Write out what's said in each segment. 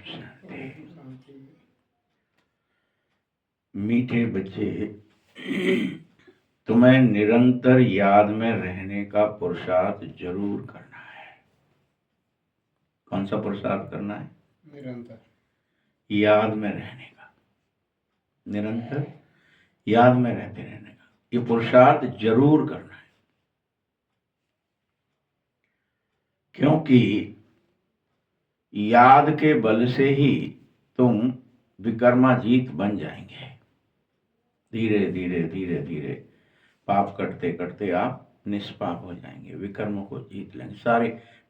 शांति। मीठे बच्चे, तुम्हें निरंतर याद में रहने का पुरुषार्थ जरूर करना है। कौन सा पुरुषार्थ करना है? निरंतर याद में रहने का, निरंतर याद में रहते रहने का, ये पुरुषार्थ जरूर करना है। क्योंकि याद के बल से ही तुम विकर्माजीत बन जाएंगे। धीरे धीरे धीरे धीरे पाप करते करते आप निष्पाप हो जाएंगे, विकर्मों को जीत लेंगे, सारे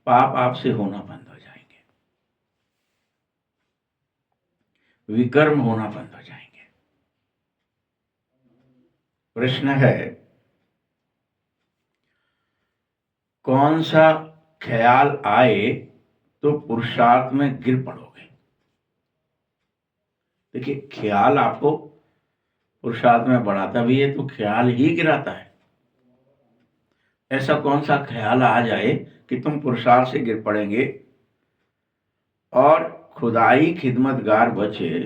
पाप आपसे होना बंद हो जाएंगे, विकर्म होना बंद हो जाएंगे। प्रश्न है, कौन सा ख्याल आए तो पुरुषार्थ में गिर पड़ोगे? देखिए, ख्याल आपको पुरुषार्थ में बढ़ाता भी है तो ख्याल ही गिराता है। ऐसा कौन सा ख्याल आ जाए कि तुम पुरुषार्थ से गिर पड़ेंगे और खुदाई खिदमतगार बचे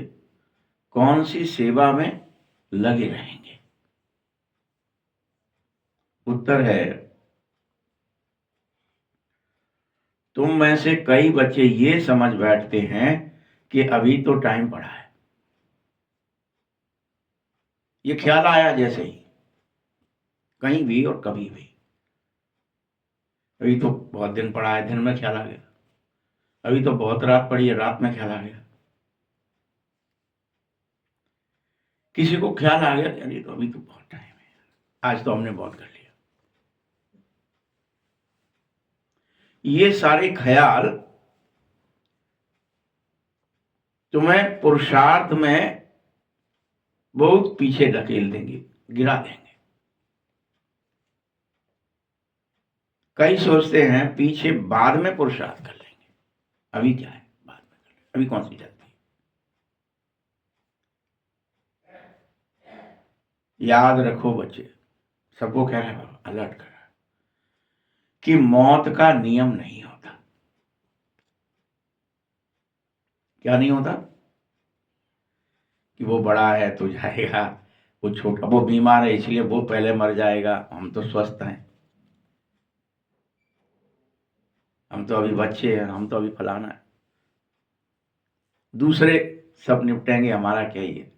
कौन सी सेवा में लगे रहेंगे? उत्तर है, तुम में से कई बच्चे ये समझ बैठते हैं कि अभी तो टाइम पड़ा है। ये ख्याल आया जैसे ही, कहीं भी और कभी भी, अभी तो बहुत दिन पड़ा है, दिन में ख्याल आ गया। अभी तो बहुत रात पड़ी है, रात में ख्याल आ गया। किसी को ख्याल आ गया, अरे तो अभी तो बहुत टाइम है, आज तो हमने बहुत कर लिया। ये सारे ख्याल तुम्हें पुरुषार्थ में बहुत पीछे धकेल देंगे, गिरा देंगे। कई सोचते हैं पीछे बाद में पुरुषार्थ कर लेंगे, अभी क्या है, बाद में कर लेंगे, अभी कौन सी जल्दी। याद रखो बच्चे, सबको कह रहे हैं, अलर्ट कर रहा है कि मौत का नियम नहीं होता। क्या नहीं होता? कि वो बड़ा है तो जाएगा, वो छोटा, वो बीमार है इसलिए वो पहले मर जाएगा, हम तो स्वस्थ हैं, हम तो अभी बच्चे हैं, हम तो अभी फलाना है, दूसरे सब निपटेंगे, हमारा क्या ही है।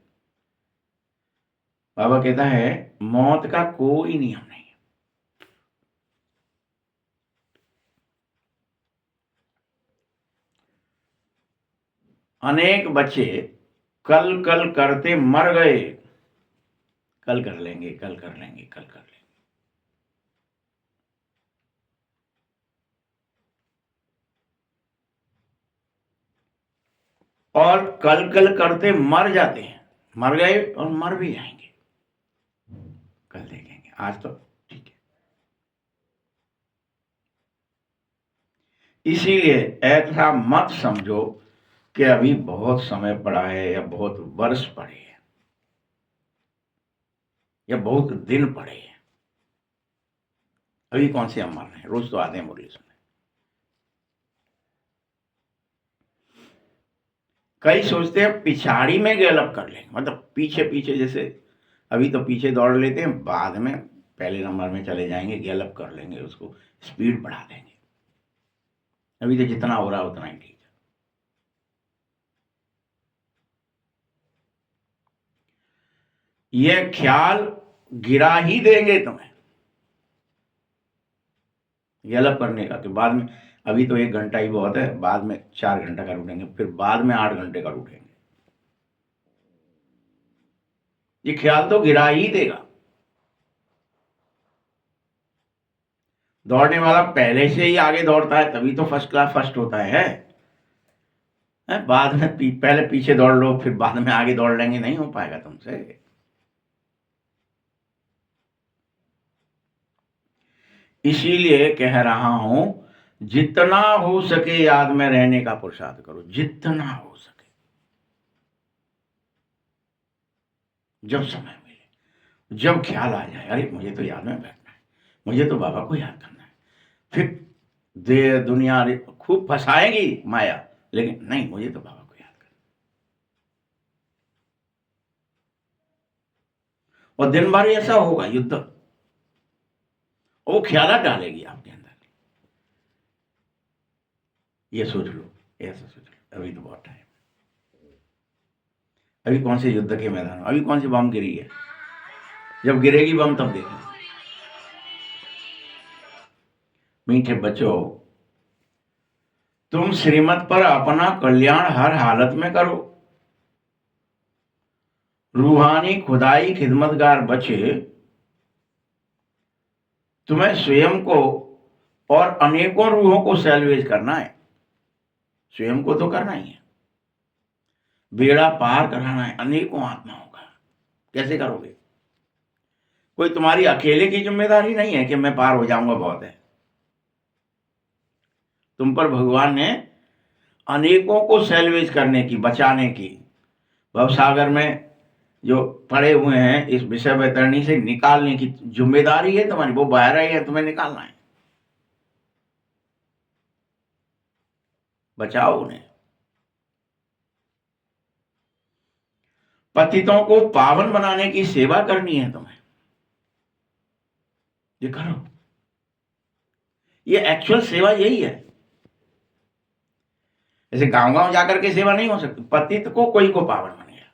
बाबा कहता है मौत का कोई नियम नहीं है। अनेक बच्चे कल कल करते मर गए, कल कर लेंगे, कल कर लेंगे, कल कर लेंगे। और कल कल करते मर जाते हैं, मर गए और मर भी जाएंगे, कल देखेंगे, आज तो ठीक है। इसीलिए ऐसा मत समझो कि अभी बहुत समय पड़ा है या बहुत वर्ष पड़े हैं या बहुत दिन पड़े हैं। अभी कौन से हम मर रहे हैं, रोज तो आते हैं मुरली सुनने। कई सोचते हैं पिछाड़ी में गैलअप कर लेंगे, मतलब पीछे पीछे, जैसे अभी तो पीछे दौड़ लेते हैं, बाद में पहले नंबर में चले जाएंगे, गैलअप कर लेंगे, उसको स्पीड बढ़ा देंगे। अभी तो जितना हो रहा है उतना ही ठीक है। ये ख्याल गिरा ही देंगे तुम्हें गैलअप करने का, कि बाद में अभी तो 1 घंटा ही बहुत है, बाद में 4 घंटा का रूटेंगे, फिर बाद में 8 घंटे का रूटेंगे। ये ख्याल तो गिरा ही देगा। दौड़ने वाला पहले से ही आगे दौड़ता है तभी तो फर्स्ट क्लास फर्स्ट होता है। बाद में पहले पीछे दौड़ लो फिर बाद में आगे दौड़ लेंगे, नहीं हो पाएगा तुमसे। इसीलिए कह रहा हूं, जितना हो सके याद में रहने का पुरुषार्थ करो, जितना हो सके। जब समय मिले, जब ख्याल आ जाए, अरे मुझे तो याद में बैठना है, मुझे तो बाबा को याद करना है, फिर दुनिया खूब फंसाएगी माया, लेकिन नहीं, मुझे तो बाबा को याद और दिन भर ऐसा होगा युद्ध, वो ख्याल डालेगी आपके अंदर। ये सोच लो, ऐसा सोच लो, अभी तो बहुत टाइम, अभी कौन से युद्ध के मैदान में, अभी कौन सी बम गिरी है, जब गिरेगी बम तब देखना। मीठे बच्चों, तुम श्रीमत पर अपना कल्याण हर हालत में करो। रूहानी खुदाई खिदमतगार बचे, तुम्हें स्वयं को और अनेकों रूहों को सैल्वेज करना है। स्वयं को तो करना ही है, बेड़ा पार कराना है अनेकों आत्माओं का। कैसे करोगे? कोई तुम्हारी अकेले की जिम्मेदारी नहीं है कि मैं पार हो जाऊंगा बहुत है। तुम पर भगवान ने अनेकों को सैल्वेज करने की, बचाने की, भवसागर में जो पड़े हुए हैं इस विषय वैतरणी से निकालने की जिम्मेदारी है तुम्हारी। वो बह रही है, तुम्हें निकालना है। बचाओ उन्हें। पतितों को पावन बनाने की सेवा करनी है तुम्हें, ये करो। ये एक्चुअल सेवा यही है। ऐसे गांव गांव जाकर के सेवा नहीं हो सकती। पतित को कोई को पावन बनेगा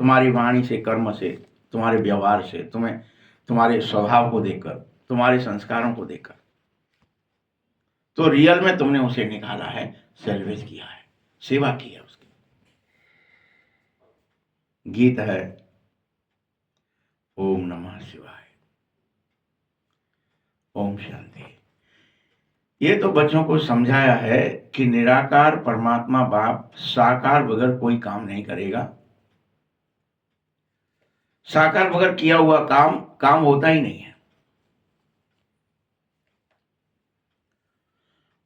तुम्हारी वाणी से, कर्म से, तुम्हारे व्यवहार से, तुम्हें तुम्हारे स्वभाव को देखकर, तुम्हारे संस्कारों को देखकर। तो रियल में तुमने उसे निकाला है, सेल्वेज किया है, सेवा की है उसकी। गीत है ओम नमः शिवाय, ओम शांति। ये तो बच्चों को समझाया है कि निराकार परमात्मा बाप साकार बगैर कोई काम नहीं करेगा। साकार बगैर किया हुआ काम काम होता ही नहीं है।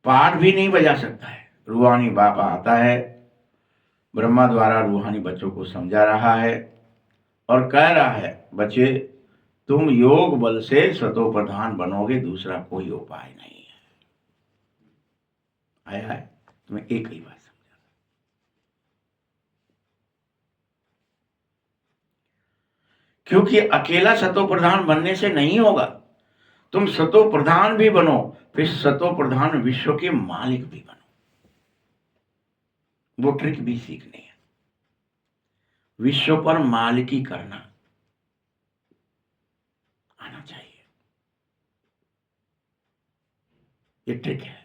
पाठ भी नहीं बजा सकता है। रूहानी बाबा आता है, ब्रह्मा द्वारा रूहानी बच्चों को समझा रहा है और कह रहा है, बच्चे तुम योग बल से सतो प्रधान बनोगे, दूसरा कोई उपाय नहीं है। आया है तुम्हें एक ही बात समझा, क्योंकि अकेला सतो प्रधान बनने से नहीं होगा। तुम सतो प्रधान भी बनो, फिर सतो प्रधान विश्व के मालिक भी बनो। वो ट्रिक भी सीखनी है, विश्व पर मालिकी करना आना चाहिए। ये ट्रिक है।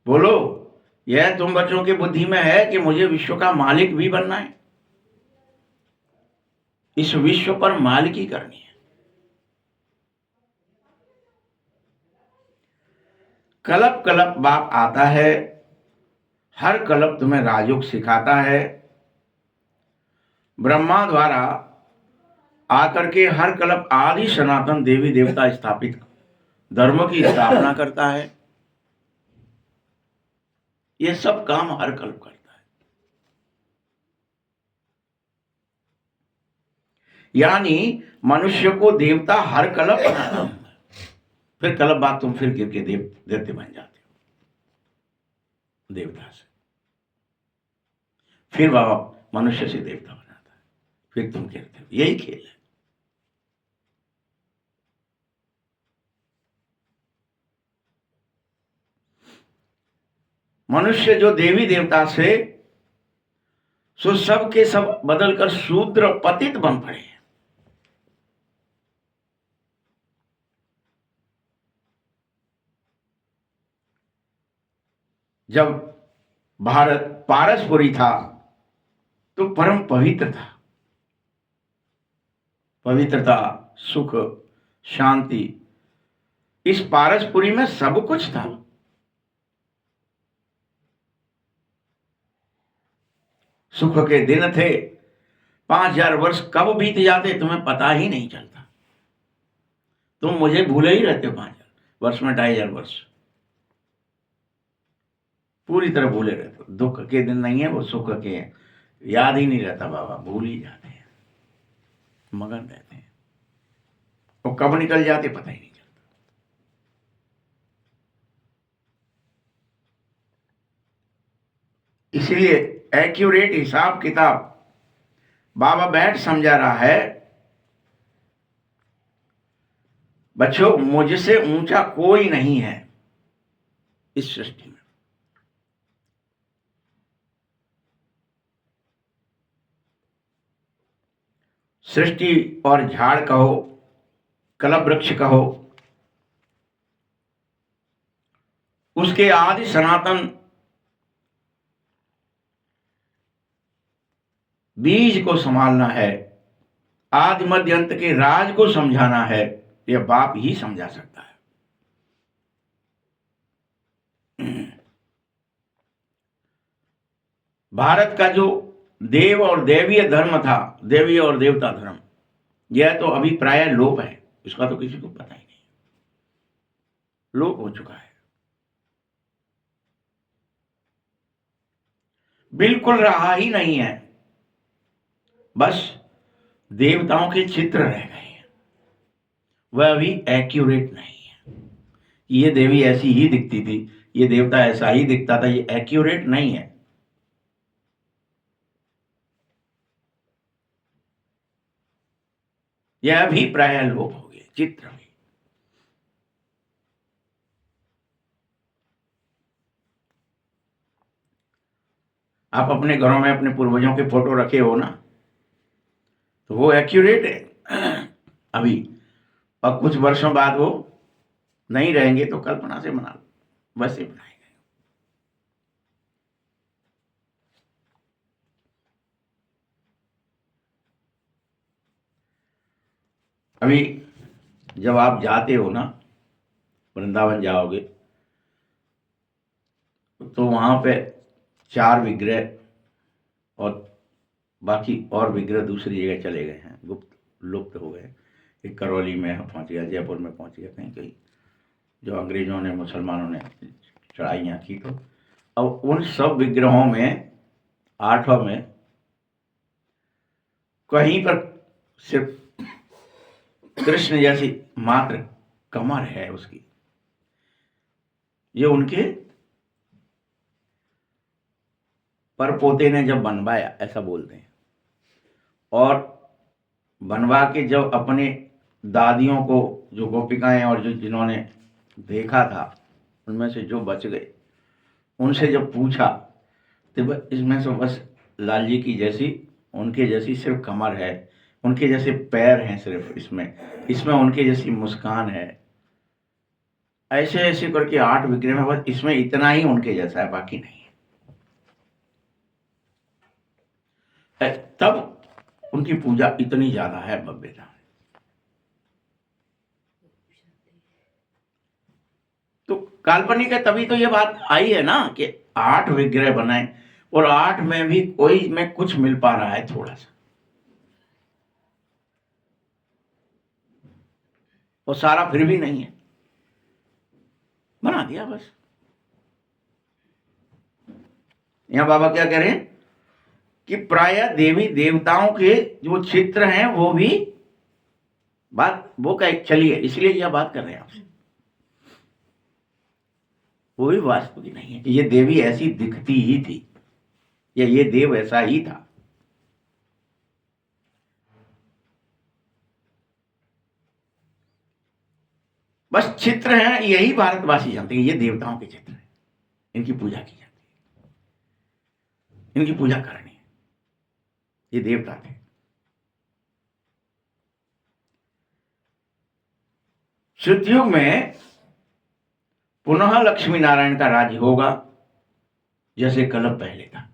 बोलो, यह तुम बच्चों की बुद्धि में है कि मुझे विश्व का मालिक भी बनना है, इस विश्व पर मालिकी करनी है। कलप कलप बाप आता है, हर कलप तुम्हें राजयोग सिखाता है। ब्रह्मा द्वारा आकर के हर कलप आदि सनातन देवी देवता स्थापित धर्म की स्थापना करता है। ये सब काम हर कल्प करता है। यानी मनुष्य को देवता हर कल्प बनाता है। फिर कल्प बाद तुम फिर गिर के देवते बन जाते हो देवता से। फिर बाबा मनुष्य से देवता बनाता है, फिर तुम गिरते हो। यही खेल है। मनुष्य जो देवी देवता से सो सब के सब बदलकर शूद्र पतित बन पड़े हैं। जब भारत पारसपुरी था तो परम पवित्र था। पवित्रता, सुख, शांति, इस पारसपुरी में सब कुछ था। सुख के दिन थे, 5000 वर्ष कब बीत जाते तुम्हें पता ही नहीं चलता। तुम मुझे भूले ही रहते हो। 5000 वर्ष में 2500 वर्ष पूरी तरह भूले रहते हो। दुख के दिन नहीं है वो, सुख के हैं। याद ही नहीं रहता बाबा, भूल ही जाते हैं, मगन रहते हैं। वो कब निकल जाते पता ही नहीं चलता। इसीलिए एक्यूरेट हिसाब किताब बाबा बैठ समझा रहा है। बच्चों, मुझसे ऊंचा कोई नहीं है इस सृष्टि में। सृष्टि और झाड़ कहो, कलप वृक्ष कहो, उसके आदि सनातन बीज को संभालना है, आदि मध्य अंत के राज को समझाना है, यह बाप ही समझा सकता है। भारत का जो देव और देवीय धर्म था, देवी और देवता धर्म, यह तो अभी प्राय लोप है। इसका तो किसी को पता ही नहीं, लोप हो चुका है। बिल्कुल रहा ही नहीं है, बस देवताओं के चित्र रह गए हैं। वह अभी एक्यूरेट नहीं है। ये देवी ऐसी ही दिखती थी, ये देवता ऐसा ही दिखता था, ये एक्यूरेट नहीं है। यह भी प्राय लोप हो गए चित्र भी। आप अपने घरों में अपने पूर्वजों के फोटो रखे हो ना, तो वो एक्यूरेट है अभी, और कुछ वर्षों बाद वो नहीं रहेंगे तो कल्पना से बना लो, वैसे बनाए गए। अभी जब आप जाते हो ना, वृंदावन जाओगे, तो वहां पे 4 विग्रह और बाकी और विग्रह दूसरी जगह चले गए हैं, गुप्त लुप्त हो गए। एक करौली में पहुंच गया, जयपुर में पहुंच गया, कहीं कहीं, जो अंग्रेजों ने, मुसलमानों ने चढ़ाइयाँ की। तो अब उन सब विग्रहों में, 8 में, कहीं पर सिर्फ कृष्ण जैसी मात्र कमर है उसकी। ये उनके परपोते ने जब बनवाया, ऐसा बोलते हैं, और बनवा के जब अपने दादियों को, जो गोपिकाएं और जो जिन्होंने देखा था, उनमें से जो बच गए, उनसे जब पूछा तो इसमें से बस लाल जी की जैसी, उनके जैसी सिर्फ कमर है, उनके जैसे पैर हैं सिर्फ इसमें उनके जैसी मुस्कान है। ऐसे ऐसे करके 8 विग्रह में बस इसमें इतना ही उनके जैसा है, बाकी नहीं है। तब उनकी पूजा इतनी ज्यादा है, भव्यता। तो काल्पनिक है, तभी तो ये बात आई है ना कि 8 विग्रह बनाए, और 8 में भी कोई में कुछ मिल पा रहा है थोड़ा सा, और सारा फिर भी नहीं है, बना दिया बस। यहां बाबा क्या कह रहे हैं कि प्राय देवी देवताओं के जो चित्र हैं वो भी बात, वो क्या चलिए, इसलिए यह बात कर रहे हैं आपसे, वो भी वास्तविक नहीं है कि ये देवी ऐसी दिखती ही थी या ये देव ऐसा ही था। बस चित्र हैं, यही भारतवासी जानते हैं, ये देवताओं के चित्र हैं, इनकी पूजा की जाती है, इनकी पूजा करनी है, ये देवता थे। सतयुग में पुनः लक्ष्मी नारायण का राज्य होगा, जैसे कल्प पहले था।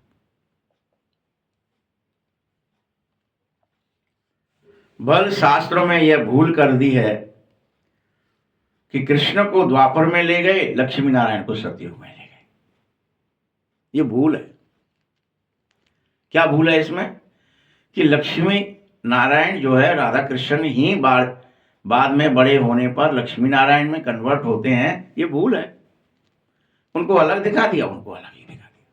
बल शास्त्रों में यह भूल कर दी है कि कृष्ण को द्वापर में ले गए, लक्ष्मी नारायण को सतयुग में ले गए। ये भूल है। क्या भूल है इसमें कि लक्ष्मी नारायण जो है, राधा कृष्ण ही बाद में बड़े होने पर लक्ष्मी नारायण में कन्वर्ट होते हैं, ये भूल है। उनको अलग दिखा दिया, उनको अलग ही दिखा दिया,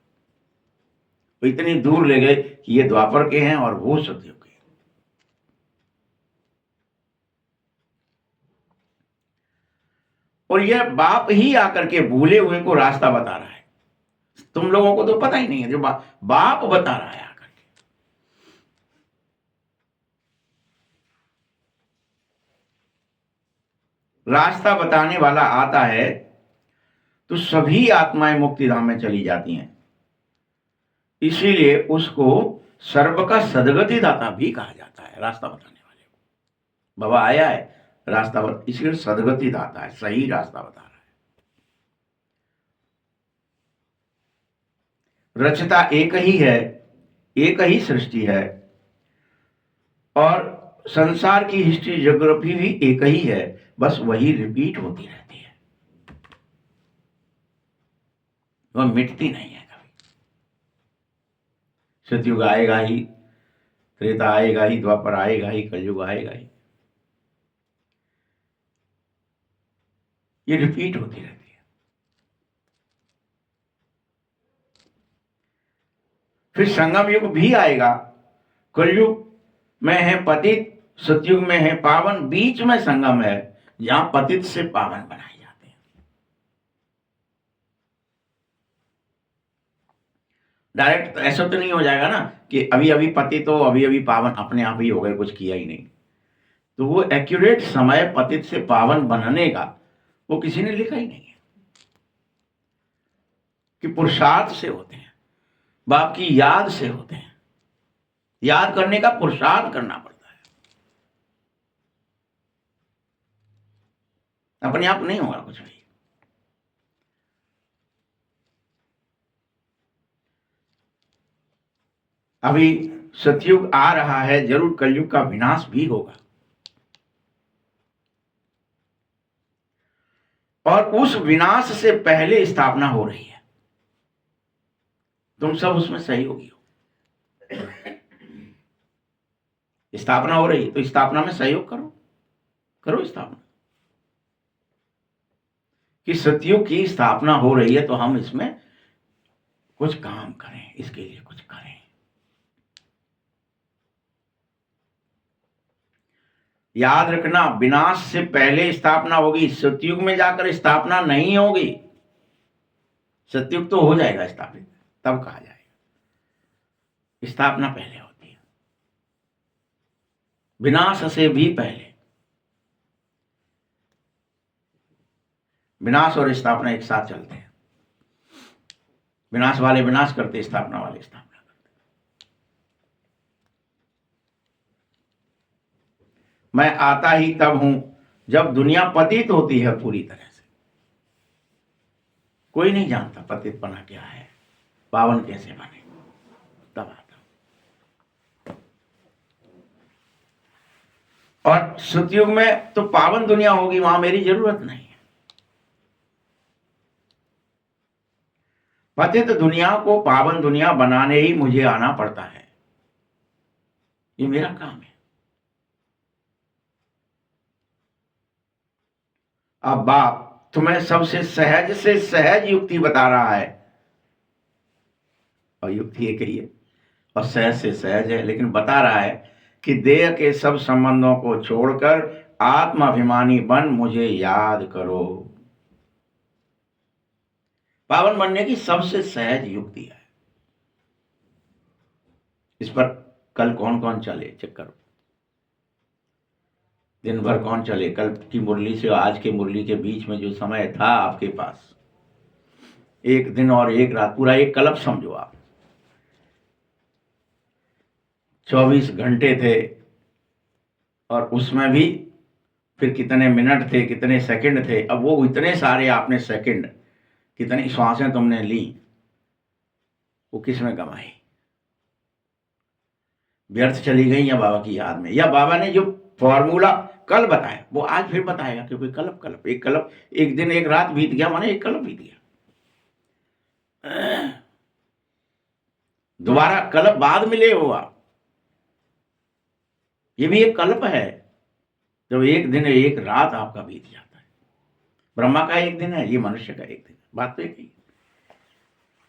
वो इतनी दूर ले गए कि ये द्वापर के हैं और वो सतयुग के हैं। और यह बाप ही आकर के भूले हुए को रास्ता बता रहा है, तुम लोगों को तो पता ही नहीं है, जो बाप बता रहा है आकर के। रास्ता बताने वाला आता है तो सभी आत्माएं मुक्ति धाम में चली जाती हैं। इसीलिए उसको सर्व का सदगति दाता भी कहा जाता है, रास्ता बताने वाले को। बाबा आया है रास्ता इसलिए सदगति दाता है, सही रास्ता बता रहा है। रचता एक ही है, एक ही सृष्टि है, और संसार की हिस्ट्री ज्योग्राफी भी एक ही है, बस वही रिपीट होती रहती है, वह मिटती नहीं है कभी। सतयुग आएगा ही, त्रेता आएगा ही, द्वापर आएगा ही, कलयुग आएगा ही, ये रिपीट होती रहती है। फिर संगम युग भी आएगा। कलयुग में है पतित, सतयुग में है पावन, बीच में संगम है जहां पतित से पावन बनाए जाते हैं। डायरेक्ट ऐसा तो नहीं हो जाएगा ना कि अभी अभी पतित हो, अभी अभी पावन अपने आप ही हो गए, कुछ किया ही नहीं। तो वो एक्यूरेट समय पतित से पावन बनने का वो किसी ने लिखा ही नहीं है कि पुरुषार्थ से होते हैं, बाप की याद से होते हैं। याद करने का पुरुषार्थ करना पड़ता है, अपने आप नहीं होगा कुछ भी। अभी सतयुग आ रहा है, जरूर कलयुग का विनाश भी होगा, और उस विनाश से पहले स्थापना हो रही है। तुम सब उसमें सहयोगी हो। स्थापना हो रही तो स्थापना में सहयोग करो, करो स्थापना। कि सतयुग की स्थापना हो रही है तो हम इसमें कुछ काम करें, इसके लिए कुछ करें। याद रखना, विनाश से पहले स्थापना होगी, सतयुग में जाकर स्थापना नहीं होगी। सतयुग तो हो जाएगा स्थापित, तब कहा जाएगा। स्थापना पहले होती है, विनाश से भी पहले। विनाश और स्थापना एक साथ चलते हैं। विनाश वाले विनाश करते, स्थापना वाले स्थापना करते। मैं आता ही तब हूं जब दुनिया पतित होती है पूरी तरह से। कोई नहीं जानता पतित पना क्या है, पावन कैसे बने, तब आता हूं। और सतयुग में तो पावन दुनिया होगी, वहां मेरी जरूरत नहीं है। पतित दुनिया को पावन दुनिया बनाने ही मुझे आना पड़ता है, ये मेरा काम है। अब बाप तुम्हें सबसे सहज से सहज युक्ति बता रहा है, और युक्ति एक ही है और सहज से सहज है, लेकिन बता रहा है कि देह के सब संबंधों को छोड़कर आत्माभिमानी बन मुझे याद करो। पावन बनने की सबसे सहज युक्ति है। इस पर कल कौन कौन चले चेक करो, दिन भर कौन चले। कल की मुरली से आज के मुरली के बीच में जो समय था आपके पास, एक दिन और एक रात, पूरा एक कल्प समझो आप। 24 घंटे थे, और उसमें भी फिर कितने मिनट थे, कितने सेकंड थे। अब वो इतने सारे आपने सेकंड, कितनी श्वासें तुमने ली, वो किस में कमाई? व्यर्थ चली गई या बाबा की याद में? या बाबा ने जो फॉर्मूला कल बताया वो आज फिर बताएगा कि भाई कल्प कल्प, एक कल्प, एक दिन एक रात बीत गया माने एक कल्प बीत गया। दोबारा कल्प बाद मिले हो आप, ये भी एक कल्प है जब एक दिन एक रात आपका बीत जाता है। ब्रह्मा का एक दिन है, ये मनुष्य का एक दिन, बात तो एक ही।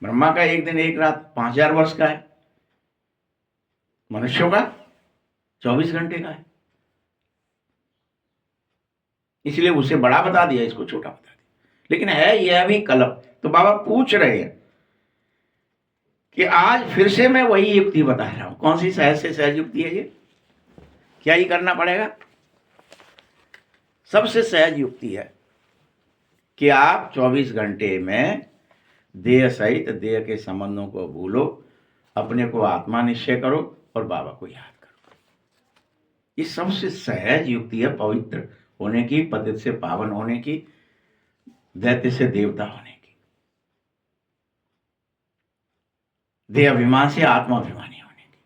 ब्रह्मा का एक दिन एक रात 5000 वर्ष का है, मनुष्यों का 24 घंटे का है। इसलिए उसे बड़ा बता दिया, इसको छोटा बता दिया, लेकिन है यह भी कल्प। तो बाबा पूछ रहे हैं कि आज फिर से मैं वही युक्ति बता रहा हूं। कौन सी सहज से सहज युक्ति है ये? क्या ही करना पड़ेगा? सबसे सहज युक्ति है कि आप 24 घंटे में देह सहित देह के संबंधों को भूलो, अपने को आत्मा निश्चय करो और बाबा को याद करो। ये सबसे सहज युक्ति है पवित्र होने की, पतित से पावन होने की, दैत्य से देवता होने की, देह अभिमान से आत्माभिमानी होने की।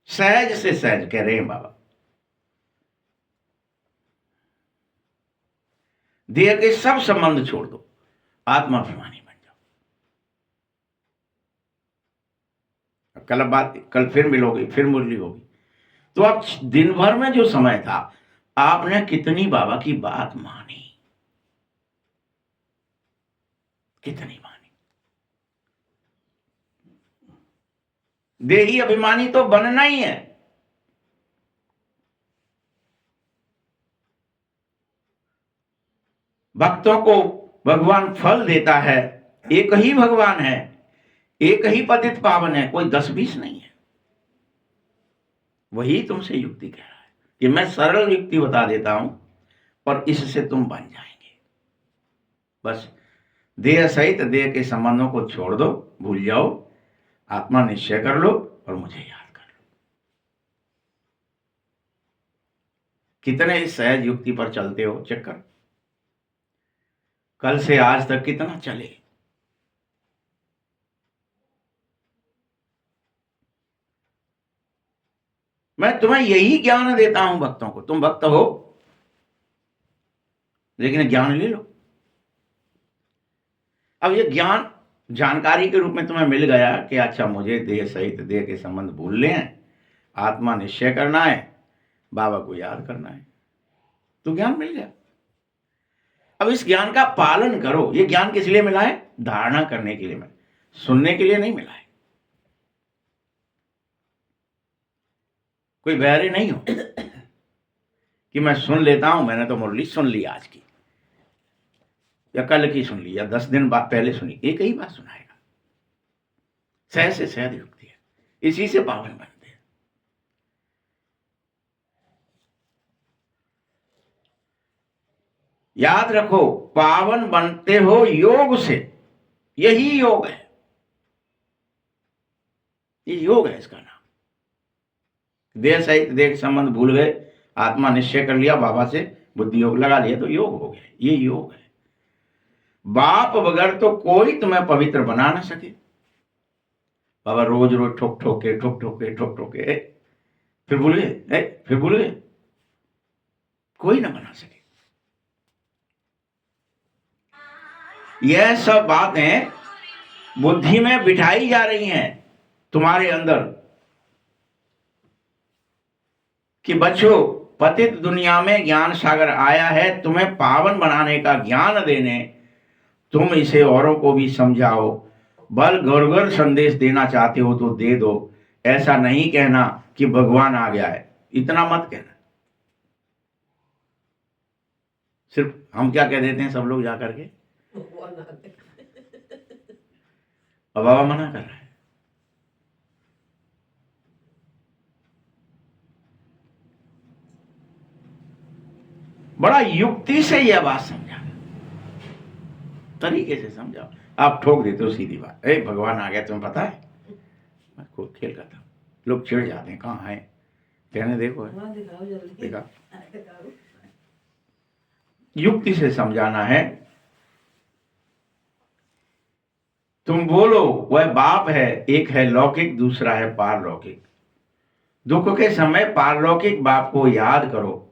सहज से सहज कह रहे हैं बाबा। देह के सब संबंध छोड़ दो, आत्माभिमानी बन जाओ। कल फिर मिलोगे, फिर मुरली होगी। तो आप दिन भर में जो समय था, आपने कितनी बाबा की बात मानी, कितनी मानी? देही अभिमानी तो बनना ही है। भक्तों को भगवान फल देता है, एक ही भगवान है, एक ही पतित पावन है, कोई 10-20 नहीं है। वही तुमसे युक्ति कह रहा है कि मैं सरल युक्ति बता देता हूं और इससे तुम बन जाएंगे। बस देह सहित देह के संबंधों को छोड़ दो, भूल जाओ, आत्मा निश्चय कर लो और मुझे याद कर लो। कितने इस सहज युक्ति पर चलते हो? चेक कर, कल से आज तक कितना चले। मैं तुम्हें यही ज्ञान देता हूं भक्तों को। तुम भक्त हो लेकिन ज्ञान ले लो। अब ये ज्ञान जानकारी के रूप में तुम्हें मिल गया कि अच्छा मुझे देह सहित देह के संबंध भूलने हैं, आत्मा निश्चय करना है, बाबा को याद करना है, तो ज्ञान मिल गया। अब इस ज्ञान का पालन करो। ये ज्ञान किस लिए मिला है? धारणा करने के लिए मिला, सुनने के लिए नहीं मिला है। कोई बहरे नहीं हो कि मैं सुन लेता हूं, मैंने तो मुरली सुन ली आज की या कल की सुन ली या 10 दिन बाद पहले सुनी, एक ही बात सुनाएगा। सहज से सहज युक्ति है, इसी से पावन बनते हैं। याद रखो, पावन बनते हो योग से। यही योग है, ये योग है। इसका नाम देह सहित देह संबंध भूल गए, आत्मा निश्चय कर लिया, बाबा से बुद्धि योग लगा लिया, तो योग हो गया। ये योग है। बाप बगैर तो कोई तुम्हें पवित्र बना ना सके। बाबा रोज रोज ठोक ठोक के फिर भूल गए, फिर भूल गए, कोई ना बना सके। यह सब बातें बुद्धि में बिठाई जा रही हैं तुम्हारे अंदर कि बच्चों, पतित दुनिया में ज्ञान सागर आया है तुम्हें पावन बनाने का ज्ञान देने। तुम इसे औरों को भी समझाओ। बल गौरगर संदेश देना चाहते हो तो दे दो। ऐसा नहीं कहना कि भगवान आ गया है, इतना मत कहना। सिर्फ हम क्या कह देते हैं सब लोग जा करके, अब बाबा मना कर रहा है। बड़ा युक्ति से यह बात समझा, तरीके से समझाओ। आप ठोक देते हो सीधी बात, भगवान आ गया तुम्हें पता है, मैं खुद खेल का था। लोग चिढ़ जाते हैं, कहाँ है, कहने देखो है, देखा। युक्ति से समझाना है। तुम बोलो वह बाप है, एक है लौकिक, दूसरा है पारलौकिक। दुख के समय पारलौकिक बाप को याद करो।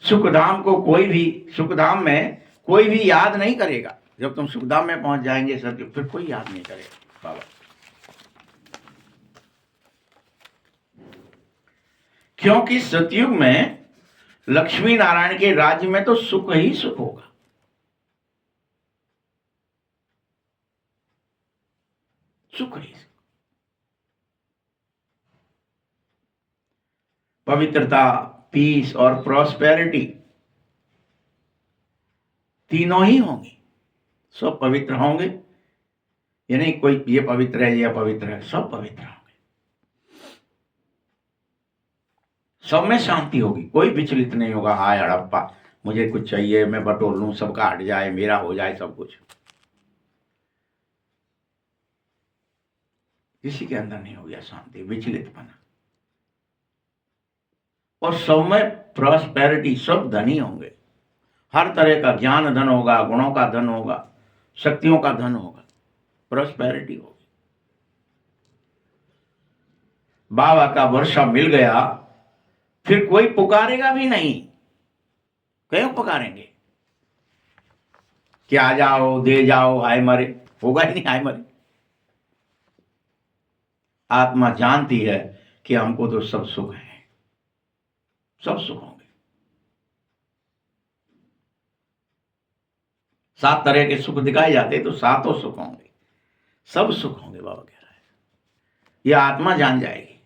सुखधाम में कोई भी याद नहीं करेगा। जब तुम सुखधाम में पहुंच जाएंगे सत्य, फिर कोई याद नहीं करेगा बाबा। क्योंकि सतयुग में लक्ष्मी नारायण के राज्य में तो सुख ही सुख होगा। सुख ही सुख, पवित्रता, पीस और प्रॉस्पेरिटी तीनों ही होंगी। सब पवित्र होंगे। ये नहीं कोई ये पवित्र है, ये अपवित्र है, सब पवित्र होंगे। सब में शांति होगी, कोई विचलित नहीं होगा, हाय हड़प्पा मुझे कुछ चाहिए, मैं बटोर लूं, सबका हट जाए, मेरा हो जाए सब कुछ। किसी के अंदर नहीं होगी शांति, विचलितपना। और सब में प्रॉस्पेरिटी, सब धनी होंगे, हर तरह का ज्ञान धन होगा, गुणों का धन होगा, शक्तियों का धन होगा, प्रॉस्पेरिटी होगी। बाबा का वर्षा मिल गया, फिर कोई पुकारेगा भी नहीं। क्यों पुकारेंगे कि आ जाओ, दे जाओ, हाय मरे, होगा ही नहीं हाय मरे। आत्मा जानती है कि हमको तो सब सुख है, सब सुख होंगे। 7 तरह के सुख दिखाए जाते तो 7 सुख होंगे, सब सुख होंगे। बाबा कह रहा है ये आत्मा जान जाएगी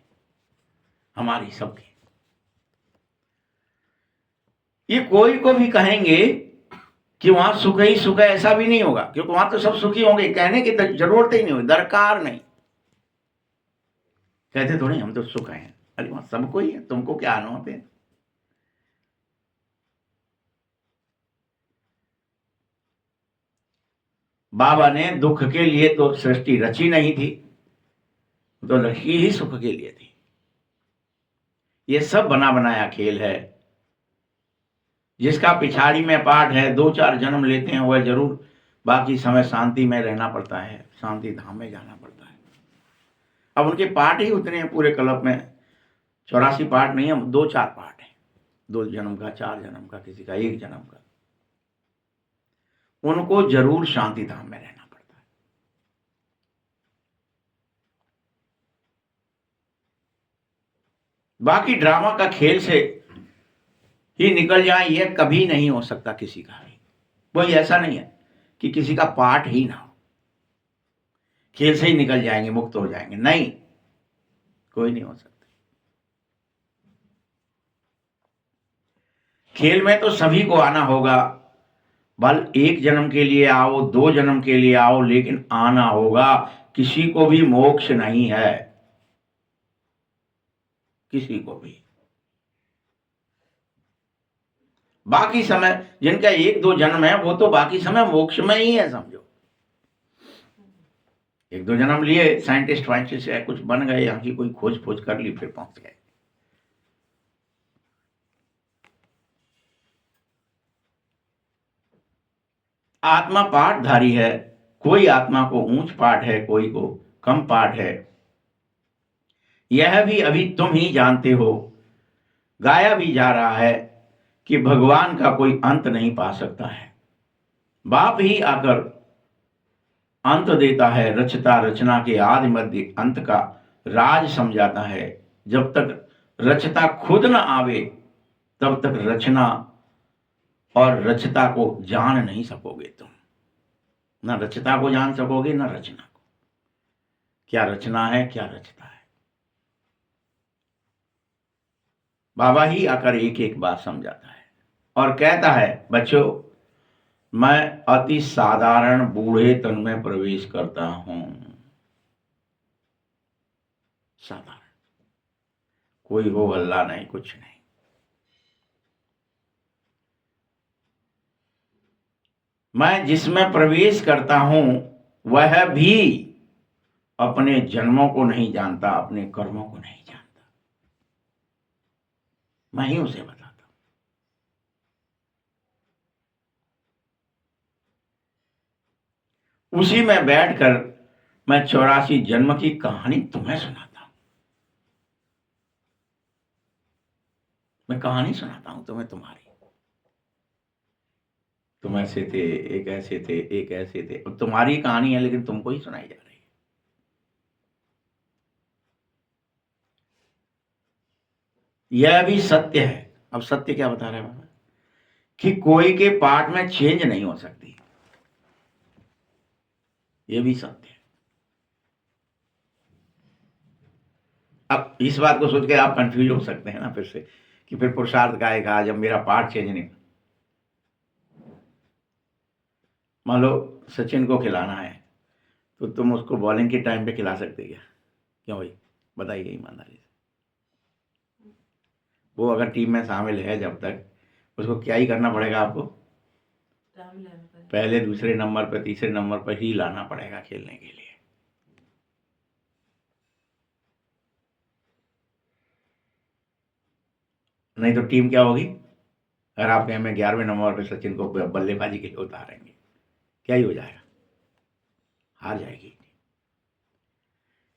हमारी सबकी। ये कोई को भी कहेंगे कि वहां सुख ही सुख है, ऐसा भी नहीं होगा, क्योंकि वहां तो सब सुखी होंगे, कहने की जरूरत ही नहीं होगी, दरकार नहीं। कहते थोड़ी हम तो सुख हैं, अरे वहां सबको ही है, तुमको क्या आना वहां पे। बाबा ने दुख के लिए तो सृष्टि रची नहीं थी, तो रची ही सुख के लिए थी। ये सब बना बनाया खेल है। जिसका पिछाड़ी में पाठ है, 2-4 जन्म लेते हैं वह जरूर बाकी समय शांति में रहना पड़ता है, शांति धाम में जाना पड़ता है। अब उनके पाठ ही उतने हैं पूरे कल्प में, 84 पाठ नहीं है, 2-4 पाठ है, 2 जन्म का, 4 जन्म का, किसी का 1 जन्म का। उनको जरूर शांति धाम में रहना पड़ता है। बाकी ड्रामा का खेल से ही निकल जाए ये कभी नहीं हो सकता किसी का भी। कोई ऐसा नहीं है कि किसी का पाठ ही ना हो, खेल से ही निकल जाएंगे, मुक्त हो जाएंगे, नहीं, कोई नहीं हो सकता। खेल में तो सभी को आना होगा, बल 1 जन्म के लिए आओ, 2 जन्म के लिए आओ, लेकिन आना होगा। किसी को भी मोक्ष नहीं है, किसी को भी। बाकी समय जिनका 1-2 जन्म है वो तो बाकी समय मोक्ष में ही है, समझो। 1-2 जन्म लिए, साइंटिस्ट वाइंटिस्ट है, कुछ बन गए, यहाँ की कोई खोज खोज कर ली, फिर पहुंच गए। आत्मा पाठधारी है, कोई आत्मा को ऊंच पाठ है, कोई को कम पाठ है, यह भी अभी तुम ही जानते हो। गाया भी जा रहा है कि भगवान का कोई अंत नहीं पा सकता है, बाप ही आकर अंत देता है, रचता रचना के आदि मध्य अंत का राज समझाता है। जब तक रचता खुद न आवे तब तक रचना और रचता को जान नहीं सकोगे तुम। न रचता को जान सकोगे न रचना को, क्या रचना है क्या रचता है। बाबा ही आकर एक एक बात समझाता है और कहता है, बच्चों मैं अति साधारण बूढ़े तन में प्रवेश करता हूं। साधारण, कोई हो हल्ला नहीं, कुछ नहीं। मैं जिसमें प्रवेश करता हूं वह भी अपने जन्मों को नहीं जानता, अपने कर्मों को नहीं जानता, मैं ही उसे बताता हूं। उसी में बैठकर मैं 84 जन्म की कहानी तुम्हें सुनाता हूं। मैं कहानी सुनाता हूं तुम्हें तुम्हारी। तुम ऐसे थे, एक ऐसे थे, एक ऐसे थे। अब तुम्हारी कहानी है लेकिन तुमको ही सुनाई जा रही है। यह भी सत्य है। अब सत्य क्या बता रहे हैं बाबा, कि कोई के पार्ट में चेंज नहीं हो सकती, यह भी सत्य है। अब इस बात को सोच के आप कंफ्यूज हो सकते हैं ना फिर से, कि फिर पुरुषार्थ का है, जब मेरा पार्ट चेंज नहीं। मान लो सचिन को खिलाना है तो तुम उसको बॉलिंग के टाइम पे खिला सकते क्या? क्यों भाई, बताइए ईमानदारी से। वो अगर टीम में शामिल है जब तक, उसको क्या ही करना पड़ेगा आपको? पहले दूसरे नंबर पर तीसरे नंबर पर ही लाना पड़ेगा खेलने के लिए। नहीं तो टीम क्या होगी? अगर आप कहें मैं 11वें नंबर पर सचिन को बल्लेबाजी के लिए उतारेंगे, क्या ही हो जाएगा? हार जाएगी।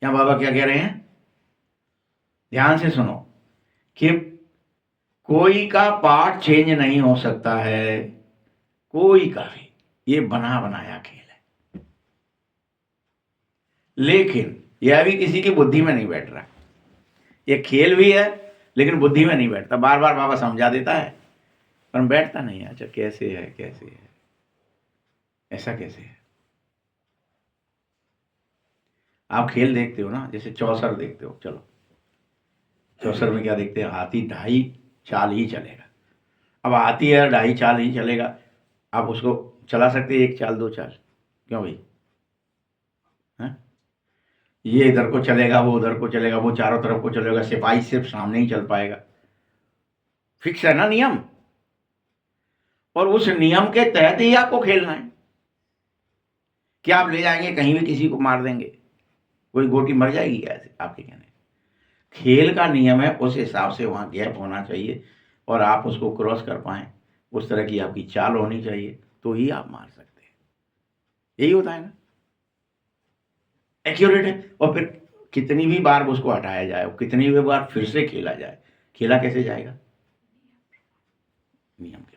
यहाँ बाबा क्या कह रहे हैं, ध्यान से सुनो, कि कोई का पार्ट चेंज नहीं हो सकता है, कोई का भी। ये बना बनाया खेल है, लेकिन यह भी किसी की बुद्धि में नहीं बैठ रहा। ये खेल भी है लेकिन बुद्धि में नहीं बैठता। बार बार बाबा समझा देता है पर बैठता नहीं है। अच्छा कैसे है, कैसे है, ऐसा कैसे है? आप खेल देखते हो ना, जैसे चौसर देखते हो, चलो चौसर में क्या देखते हैं, हाथी 2.5 चाल ही चलेगा। अब हाथी है 2.5 चाल ही चलेगा, आप उसको चला सकते हैं 1 चाल 2 चाल? क्यों भाई? हैं? ये इधर को चलेगा, वो उधर को चलेगा, वो चारों तरफ को चलेगा, सिपाही सिर्फ सामने ही चल पाएगा। फिक्स है ना नियम, और उस नियम के तहत ही आपको खेलना है। क्या आप ले जाएंगे कहीं भी किसी को मार देंगे, कोई गोटी मर जाएगी ऐसे आपके कहने? खेल का नियम है, उस हिसाब से वहां गैप होना चाहिए और आप उसको क्रॉस कर पाए, उस तरह की आपकी चाल होनी चाहिए, तो ही आप मार सकते हैं। यही होता है ना, एक्यूरेट है। और फिर कितनी भी बार उसको हटाया जाए, कितनी भी बार फिर से खेला जाए, खेला कैसे जाएगा? नियम के।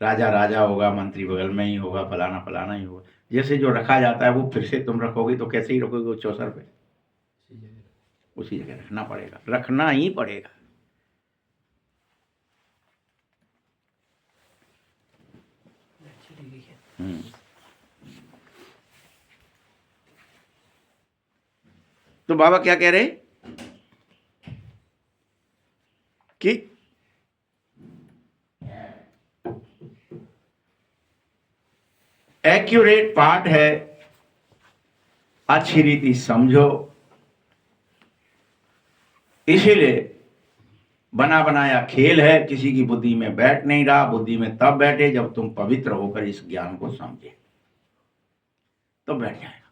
राजा राजा होगा, मंत्री बगल में ही होगा, फलाना फलाना ही होगा। जैसे जो रखा जाता है वो फिर से तुम रखोगे तो कैसे ही रखोगे? वो चौसर पे उसी जगह रखना पड़ेगा, रखना ही पड़ेगा। तो बाबा क्या कह रहे कि एक्यूरेट पार्ट है, अच्छी रीति समझो। इसीलिए बना बनाया खेल है, किसी की बुद्धि में बैठ नहीं रहा। बुद्धि में तब बैठे जब तुम पवित्र होकर इस ज्ञान को समझे, तो बैठ जाएगा।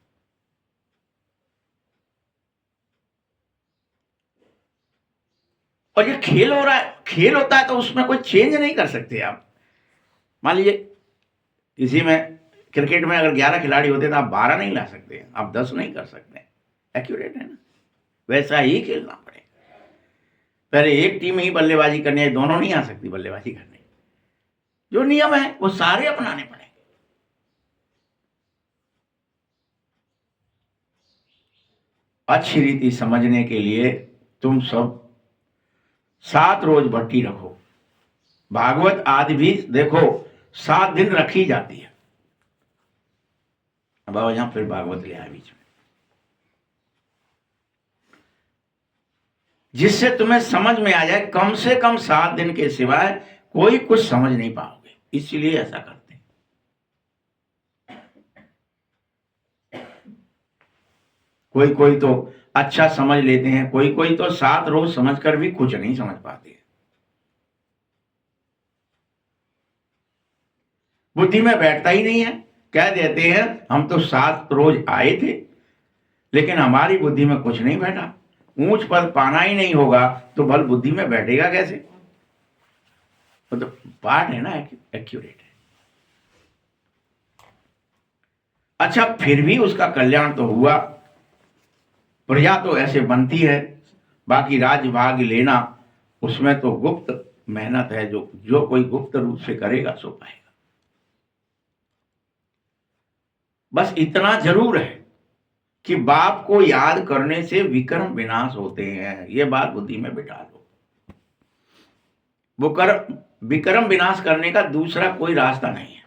और ये खेल हो रहा है, खेल होता है तो उसमें कोई चेंज नहीं कर सकते आप। मान लीजिए किसी में क्रिकेट में अगर 11 खिलाड़ी होते तो आप 12 नहीं ला सकते, आप 10 नहीं कर सकते। एक्यूरेट है ना, वैसा ही खेलना पड़ेगा। पहले एक टीम ही बल्लेबाजी करनी है, दोनों नहीं आ सकती बल्लेबाजी करने। जो नियम है वो सारे अपनाने पड़ेंगे। अच्छी रीति समझने के लिए तुम सब 7 रोज भट्टी रखो। भागवत आदि भी देखो 7 दिन रखी जाती है। अब आओ यहां फिर भागवत ले आए बीच में, जिससे तुम्हें समझ में आ जाए। कम से कम 7 दिन के सिवाय कोई कुछ समझ नहीं पाओगे, इसलिए ऐसा करते हैं। कोई कोई तो अच्छा समझ लेते हैं, कोई कोई तो 7 रोज समझकर भी कुछ नहीं समझ पाते। बुद्धि में बैठता ही नहीं है। कह देते हैं हम तो 7 रोज आए थे लेकिन हमारी बुद्धि में कुछ नहीं बैठा। ऊंच पद पाना ही नहीं होगा तो भल बुद्धि में बैठेगा कैसे? तो पाठ है ना, एक्यूरेट है। अच्छा फिर भी उसका कल्याण तो हुआ, प्रजा तो ऐसे बनती है। बाकी राज्य भाग लेना उसमें तो गुप्त मेहनत है, जो कोई गुप्त रूप से करेगा सो पाएगा। बस इतना जरूर है कि बाप को याद करने से विक्रम विनाश होते हैं। ये बात बुद्धि में बिठा लो। वो विक्रम विनाश करने का दूसरा कोई रास्ता नहीं है,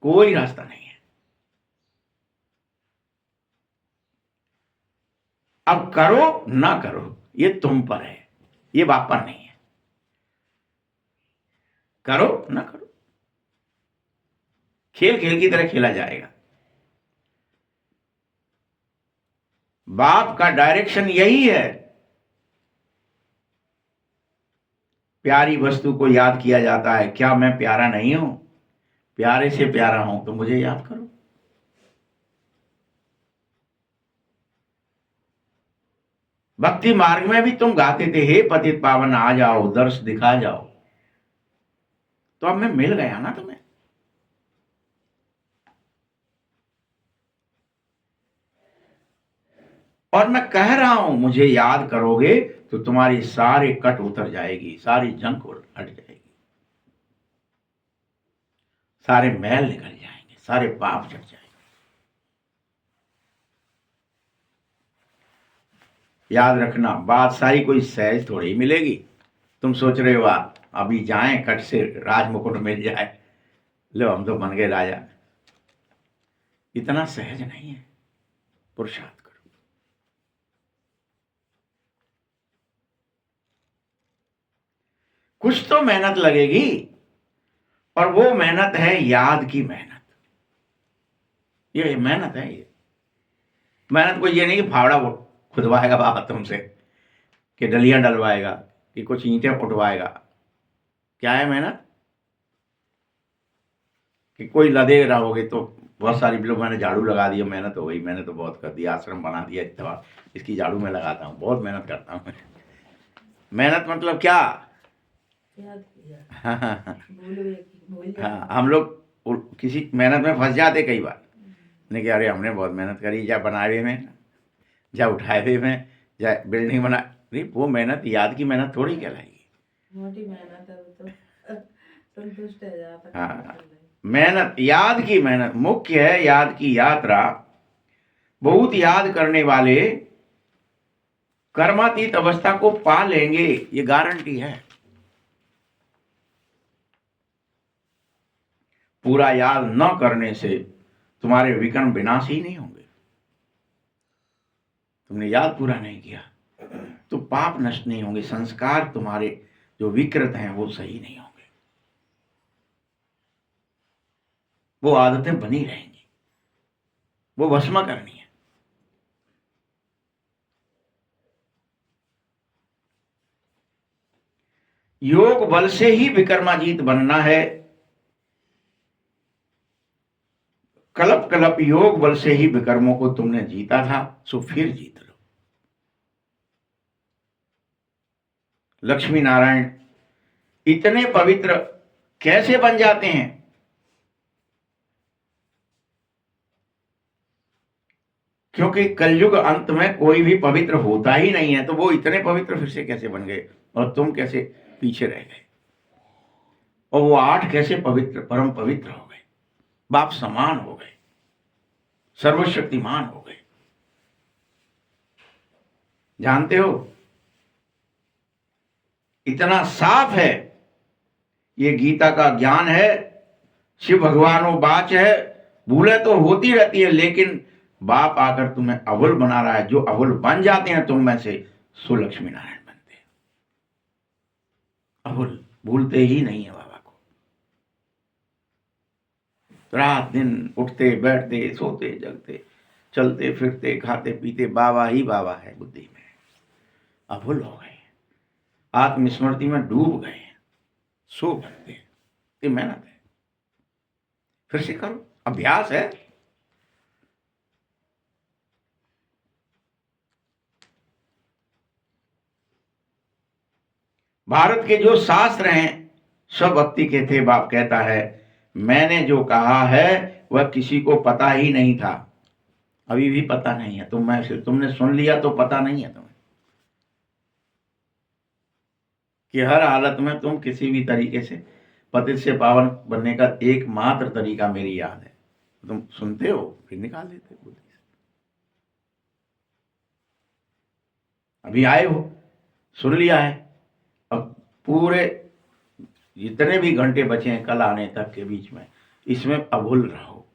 कोई रास्ता नहीं है। अब करो ना करो ये तुम पर है, ये बाप पर नहीं है। करो ना करो, खेल खेल की तरह खेला जाएगा। बाप का डायरेक्शन यही है, प्यारी वस्तु को याद किया जाता है। क्या मैं प्यारा नहीं हूं? प्यारे से प्यारा हूं तो मुझे याद करो। भक्ति मार्ग में भी तुम गाते थे, हे पतित पावन आ जाओ, दर्श दिखा जाओ। तो अब मैं मिल गया ना तुम्हें। और मैं कह रहा हूं मुझे याद करोगे तो तुम्हारी सारी कट उतर जाएगी, सारी जंग हट जाएगी, सारे मैल निकल जाएंगे, सारे पाप चढ़ जाएंगे। याद रखना, बादशाही कोई सहज थोड़ी मिलेगी। तुम सोच रहे हो अभी जाएं कट से राज मुकुट मिल जाए, लो हम तो बन गए राजा। इतना सहज नहीं है। पुरुषार्थ करो। कुछ तो मेहनत लगेगी, और वो मेहनत है याद की मेहनत। ये मेहनत है। ये मेहनत को ये नहीं कि फावड़ा खुदवाएगा बाबा तुमसे, कि डलियां डलवाएगा, कि कुछ ईंटें उठवाएगा। क्या है मेहनत? कि कोई लदे रहोगे तो बहुत सारी लोग, मैंने झाड़ू लगा दिया, मेहनत हो गई, मैंने तो बहुत कर दिया, आश्रम बना दिया, इतना इसकी झाड़ू में लगाता हूँ, बहुत मेहनत करता हूँ। मेहनत मतलब क्या? हाँ हाँ हाँ, हम लोग किसी मेहनत में फंस जाते कई बार। नहीं कि अरे हमने बहुत मेहनत करी, या बनाए में, या उठाए में, या बिल्डिंग बना। नहीं, वो मेहनत याद की मेहनत थोड़ी कहलाएगी। मोटी मेहनत है वो तो संतुष्ट है जाता। हाँ, मेहनत याद की मेहनत मुख्य है। याद की यात्रा, बहुत याद करने वाले कर्मातीत अवस्था को पा लेंगे, ये गारंटी है। पूरा याद न करने से तुम्हारे विकर्म विनाश ही नहीं होंगे। तुमने याद पूरा नहीं किया तो पाप नष्ट नहीं होंगे, संस्कार तुम्हारे जो विकृत हैं वो सही नहीं होंगे, वो आदतें बनी रहेंगी, वो भस्म करनी है। योग बल से ही विकर्माजीत बनना है। कलप कलप योग बल से ही विकर्मों को तुमने जीता था, सो फिर जीत लो। लक्ष्मी नारायण इतने पवित्र कैसे बन जाते हैं? क्योंकि कलयुग अंत में कोई भी पवित्र होता ही नहीं है, तो वो इतने पवित्र फिर से कैसे बन गए, और तुम कैसे पीछे रह गए? और वो 8 कैसे पवित्र, परम पवित्र हो गए, बाप समान हो गए, सर्वशक्तिमान हो गए? जानते हो, इतना साफ है, ये गीता का ज्ञान है। शिव भगवानो बाच है, भूले तो होती रहती है, लेकिन बाप आकर तुम्हें अवुल बना रहा है। जो अवुल बन जाते हैं तुम में से, सो लक्ष्मी नारायण बनते हैं। अवुल भूलते ही नहीं है बाबा को। रात दिन उठते बैठते सोते जगते चलते फिरते खाते पीते बाबा ही बाबा है बुद्धि में। अवुल हो गए, आत्मस्मृति में डूब गए, सो बनते। ये मेहनत है, फिर से करो, अभ्यास है। भारत के जो शास्त्र हैं सब भक्ति के थे। बाप कहता है, मैंने जो कहा है वह किसी को पता ही नहीं था, अभी भी पता नहीं है। तुमने सुन लिया तो पता नहीं है तुम्हें, कि हर हालत में तुम किसी भी तरीके से पतित से पावन बनने का एकमात्र तरीका मेरी याद है। तुम सुनते हो फिर निकाल देते हो बुद्धि से। अभी आए हो, सुन लिया है, अब पूरे जितने भी घंटे बचे हैं कल आने तक के बीच में, इसमें अभूल रहो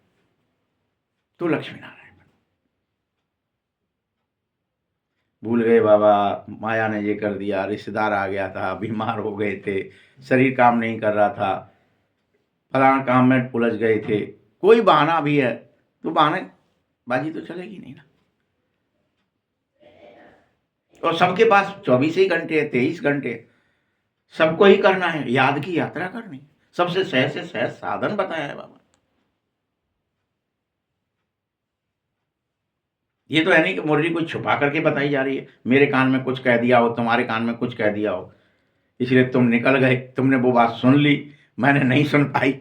तो लक्ष्मी नारायण। भूल गए बाबा, माया ने ये कर दिया, रिश्तेदार आ गया था, बीमार हो गए थे, शरीर काम नहीं कर रहा था, फलाना काम में उलझ गए थे, कोई बहाना भी है तो बहानेबाजी तो चलेगी नहीं ना। और सबके पास 24 ही घंटे, 23 घंटे, सबको ही करना है, याद की यात्रा करनी, सबसे सहज से सहज साधन बताया है बाबा। ये तो है नहीं कि मुरली कुछ छुपा करके बताई जा रही है, मेरे कान में कुछ कह दिया हो, तुम्हारे कान में कुछ कह दिया हो, इसलिए तुम निकल गए, तुमने वो बात सुन ली, मैंने नहीं सुन पाई।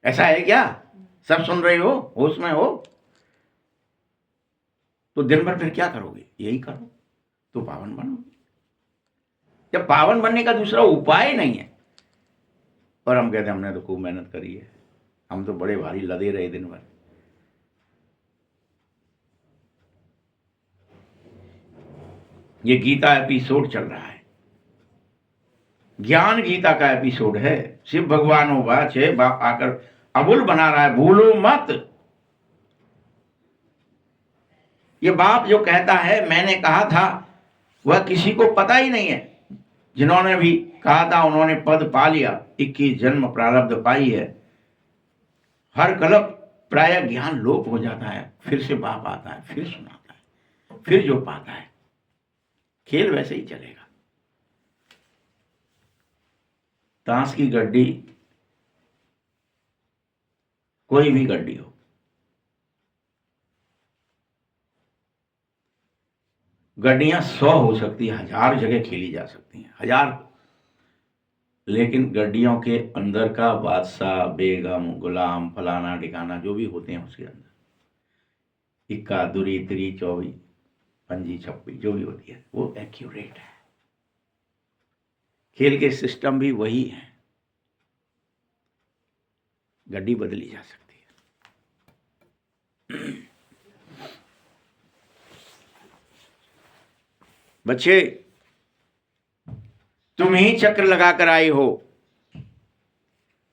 ऐसा है क्या? सब सुन रहे हो, होश में हो, तो दिन भर फिर क्या करोगे? यही करो तो पावन बनोगे। जब पावन बनने का दूसरा उपाय नहीं है, और हम कहते हैं हमने तो खूब मेहनत करी है, हम तो बड़े भारी लदे रहे दिन भर। ये गीता एपिसोड चल रहा है, ज्ञान गीता का एपिसोड है। शिव भगवान वाच है, बाप आकर अबुल बना रहा है, भूलो मत। ये बाप जो कहता है मैंने कहा था, वह किसी को पता ही नहीं है। जिन्होंने भी कहा था उन्होंने पद पा लिया, 21 जन्म प्रारब्ध पाई है। हर कल्प प्राय ज्ञान लोप हो जाता है, फिर से बाप आता है, फिर सुनाता है, फिर जो पाता है। खेल वैसे ही चलेगा। ताश की गड्डी, कोई भी गड्डी हो, गड्डियां 100 हो सकती है, 1000 जगह खेली जा सकती हैं, 1000, लेकिन गड्डियों के अंदर का बादशाह, बेगम, गुलाम, फलाना ठिकाना जो भी होते हैं उसके अंदर, इक्का दुरी तिरी चौबी पंजी छप्पी जो भी होती है वो एक्यूरेट है। खेल के सिस्टम भी वही है, गड्डी बदली जा सकती है। बच्चे, तुम ही चक्र लगाकर आई हो।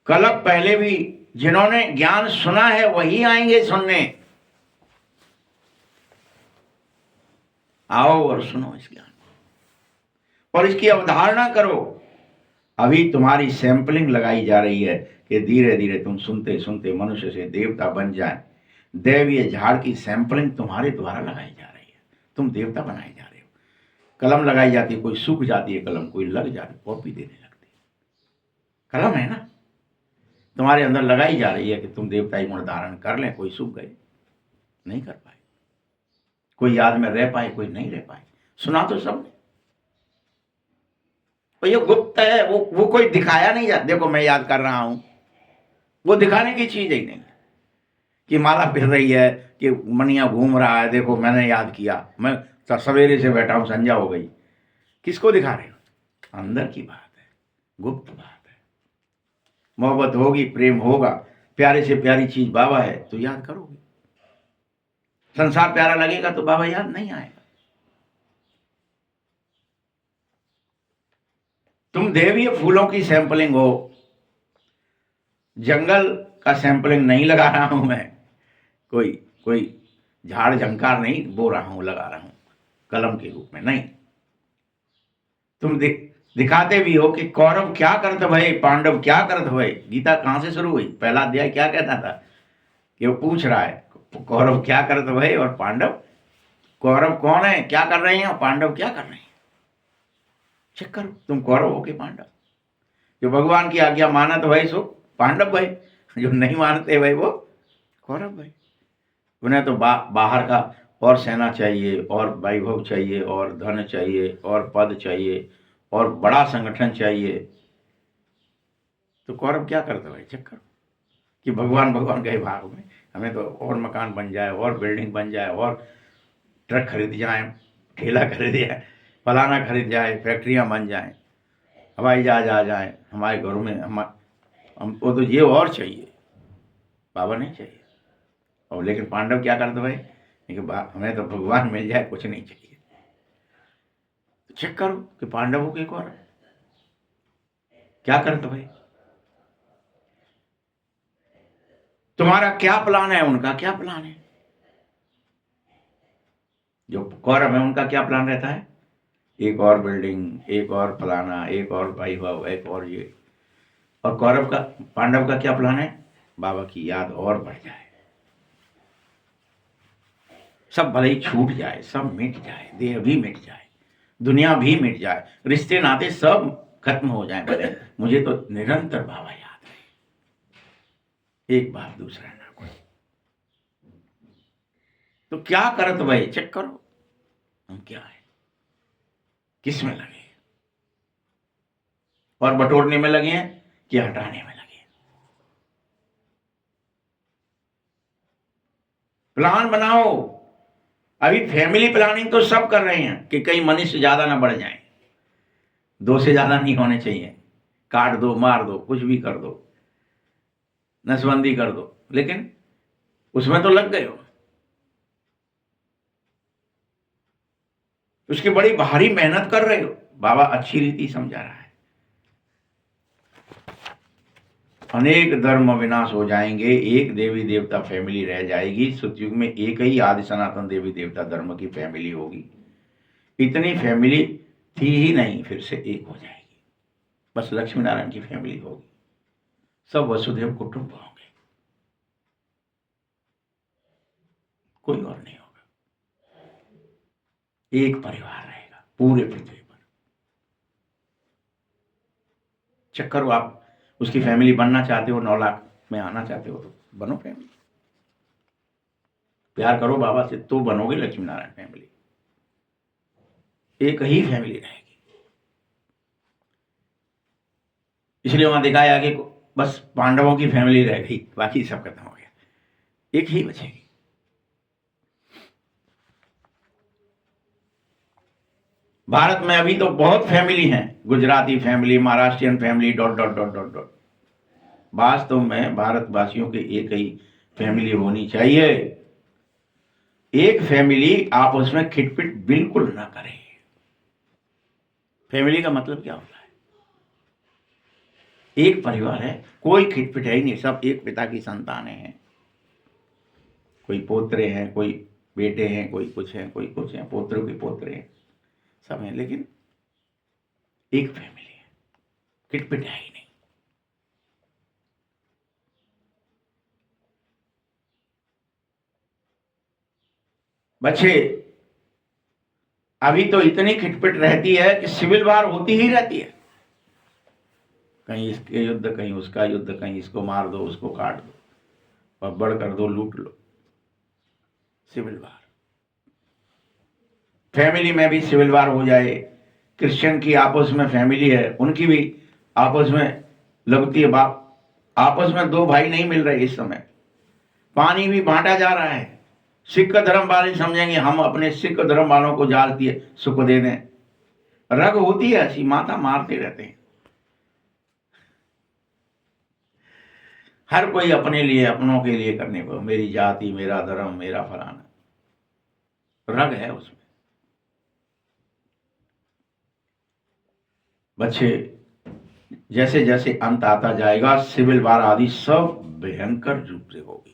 कल पहले भी जिन्होंने ज्ञान सुना है वही आएंगे सुनने। आओ और सुनो इस ज्ञान और इसकी अवधारणा करो। अभी तुम्हारी सैंपलिंग लगाई जा रही है कि धीरे धीरे तुम सुनते सुनते मनुष्य से देवता बन जाए। दैवीय झाड़ की सैंपलिंग तुम्हारे द्वारा लगाई जा रही है, तुम देवता बनाए जा रहे हो। कलम लगाई जाती है, कोई सूख जाती है कलम, कोई लग जाती है, कॉपी देने लगती है। कलम है ना, तुम्हारे अंदर लगाई जा रही है कि तुम देवताई गुण धारण कर लें। कोई सूख गए, नहीं कर पाए, कोई याद में रह पाए, कोई नहीं रह पाए। सुना तो सबने, तो ये गुप्त है, वो कोई दिखाया नहीं जाता। देखो मैं याद कर रहा हूं, वो दिखाने की चीज ही नहीं कि माला फिर रही है, कि मनिया घूम रहा है, देखो मैंने याद किया, मैं सवेरे से बैठा हूं, संध्या हो गई। किसको दिखा रहे हो? अंदर की बात है, गुप्त बात है। मोहब्बत होगी, प्रेम होगा, प्यारे से प्यारी चीज बाबा है तो याद करोगे। संसार प्यारा लगेगा तो बाबा याद नहीं आएगा। तुम देवीय फूलों की सैंपलिंग हो, जंगल का सैंपलिंग नहीं लगा रहा हूं मैं, कोई झाड़ झंकार नहीं बो रहा हूं, लगा रहा हूं कलम के रूप में नहीं। तुम दिखाते भी हो कि कौरव क्या करत भय, पांडव क्या करत भय। गीता कहां से शुरू हुई? पहला अध्याय क्या कहता था कि वो पूछ रहा है कौरव क्या करत भय और पांडव, कौरव कौन है, क्या कर रहे हैं, और पांडव क्या कर रहे हैं। चेक करो, तुम कौरव हो कि पांडव। जो भगवान की आज्ञा मानत भय सो पांडव भय, जो नहीं मानते भाई वो कौरव भाई। उन्हें तो बाहर का और सेना चाहिए, और वैभव चाहिए, और धन चाहिए, और पद चाहिए, और बड़ा संगठन चाहिए। तो कौरव क्या करते भाई? चेक करो कि भगवान गए भाग में, हमें तो और मकान बन जाए, और बिल्डिंग बन जाए, और ट्रक खरीद जाए, ठेला खरीद जाए, फलाना खरीद जाए, फैक्ट्रियां बन जाए, हवाई जहाज आ जाए हमारे घरों में, हमको तो ये और चाहिए, बाबा नहीं चाहिए। और लेकिन पांडव क्या करते भाई? हमें तो भगवान मिल जाए, कुछ नहीं चाहिए। तो चेक करो कि पांडवों के कौरव क्या करते भाई। तुम्हारा क्या प्लान है, उनका क्या प्लान है। जो कौरव है उनका क्या प्लान रहता है? एक और बिल्डिंग, एक और फलाना, एक और वैभव, एक और ये। और कौरव का, पांडव का क्या प्लान है? बाबा की याद और बढ़ जाए, सब भले ही छूट जाए, सब मिट जाए, देह भी मिट जाए, दुनिया भी मिट जाए, रिश्ते नाते सब खत्म हो जाए, भले मुझे तो निरंतर बाबा याद रहे, एक बार दूसरा ना कोई। तो क्या करत भाई, चेक करो हम क्या है, किस में लगे, और बटोरने में लगे हैं कि हटाने में लगे। प्लान बनाओ। अभी फैमिली प्लानिंग तो सब कर रहे हैं कि कहीं मनुष्य ज्यादा ना बढ़ जाए, 2 से ज्यादा नहीं होने चाहिए, काट दो, मार दो, कुछ भी कर दो, नसबंदी कर दो, लेकिन उसमें तो लग गए हो। उसकी बड़ी भारी मेहनत कर रहे हो, बाबा अच्छी रीति समझा रहा है। अनेक धर्म विनाश हो जाएंगे, एक देवी देवता फैमिली रह जाएगी। सतयुग में एक ही आदि सनातन देवी देवता धर्म की फैमिली होगी। इतनी फैमिली थी ही नहीं, फिर से एक हो जाएगी। बस लक्ष्मी नारायण की फैमिली होगी, सब वसुदेव कुटुंब होंगे, कोई और नहीं होगा, एक परिवार रहेगा पूरे पृथ्वी पर। चक्कर आप उसकी फैमिली बनना चाहते हो, 9 लाख में आना चाहते हो तो बनो फैमिली, प्यार करो बाबा से तो बनोगे लक्ष्मी नारायण फैमिली, एक ही फैमिली रहेगी। इसलिए वहां दिखाया कि बस पांडवों की फैमिली रह गई, बाकी सब खत्म हो गया, एक ही बचेगी। भारत में अभी तो बहुत फैमिली हैं, Gujarati family, Maharashtrian family, dot dot dot dot dot. वास्तव में भारतवासियों की एक ही फैमिली होनी चाहिए। एक फैमिली आपस में खिटपिट बिल्कुल ना करे। फैमिली का मतलब क्या होता है? एक परिवार है, कोई खिटपिट है ही नहीं, सब एक पिता की संतानें हैं। कोई पोत्रे हैं, कोई बेटे हैं, कोई कुछ है, कोई कुछ है, पोत्रों के पोत्रे हैं, सब हैं, लेकिन एक फैमिली है, खिटपिट है ही नहीं। बच्चे अभी तो इतनी खिटपिट रहती है कि सिविल वार होती ही रहती है, कहीं इसके युद्ध, कहीं उसका युद्ध, कहीं इसको मार दो, उसको काट दो, पब्बड़ कर दो, लूट लो, सिविल वार। फैमिली में भी सिविल वार हो जाए, क्रिश्चियन की आपस में फैमिली है, उनकी भी आपस में लगती है, बाप आपस में 2 भाई नहीं मिल रहे इस समय, पानी भी बांटा जा रहा है। सिख धर्म वाले समझेंगे हम अपने सिख धर्म वालों को जाल दिए सुख दे दें, रग होती है ऐसी, माता मारते रहते हैं। हर कोई अपने लिए, अपनों के लिए करने को, मेरी जाति, मेरा धर्म, मेरा फलाना, रग है उसमें। बच्चे जैसे जैसे अंत आता जाएगा, सिविल वार आदि सब भयंकर रूप से होगी,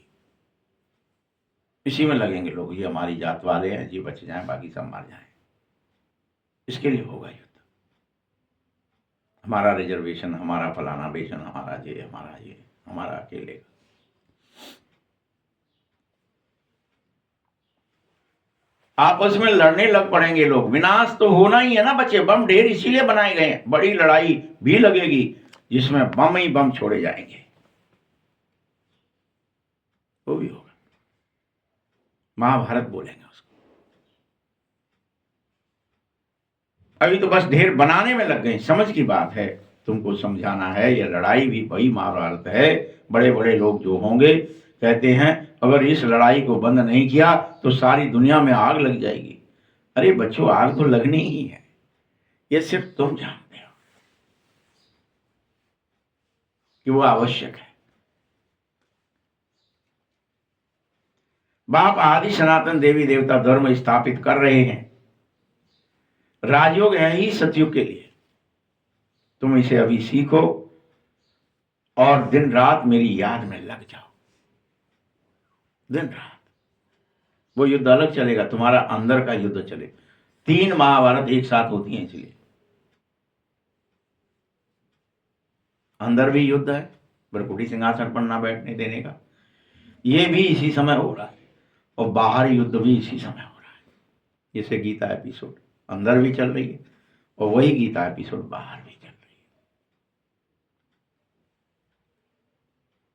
इसी में लगेंगे लोग, ये हमारी जात वाले हैं, ये बच जाएं, बाकी सब मार जाएं, इसके लिए होगा युद्ध। हमारा रिजर्वेशन, हमारा फलाना बेशन, हमारा ये, हमारा ये, हमारा अकेले का। आपस में लड़ने लग पड़ेंगे लोग, विनाश तो होना ही है ना बच्चे। बम ढेर इसीलिए बनाए गए हैं, बड़ी लड़ाई भी लगेगी जिसमें बम ही बम छोड़े जाएंगे, वो भी होगा, महाभारत बोलेंगे उसको। अभी तो बस ढेर बनाने में लग गए, समझ की बात है, तुमको समझाना है, यह लड़ाई भी वही महाभारत है। बड़े बड़े लोग जो होंगे कहते हैं अगर इस लड़ाई को बंद नहीं किया तो सारी दुनिया में आग लग जाएगी। अरे बच्चों, आग तो लगनी ही है, ये सिर्फ तुम जानते हो कि वो आवश्यक है। बाप आदि सनातन देवी देवता धर्म स्थापित कर रहे हैं, राजयोग है ही सतयुग के लिए। तुम इसे अभी सीखो और दिन रात मेरी याद में लग जाओ, दिन रात। वो युद्ध अलग चलेगा, तुम्हारा अंदर का युद्ध चले। 3 महाभारत एक साथ होती हैं, इसलिए अंदर भी युद्ध है, भ्रकुटी सिंहासन पर ना बैठने देने का, ये भी इसी समय हो रहा है, और बाहर युद्ध भी इसी समय हो रहा है। जैसे गीता एपिसोड अंदर भी चल रही है और वही गीता एपिसोड बाहर भी चल रही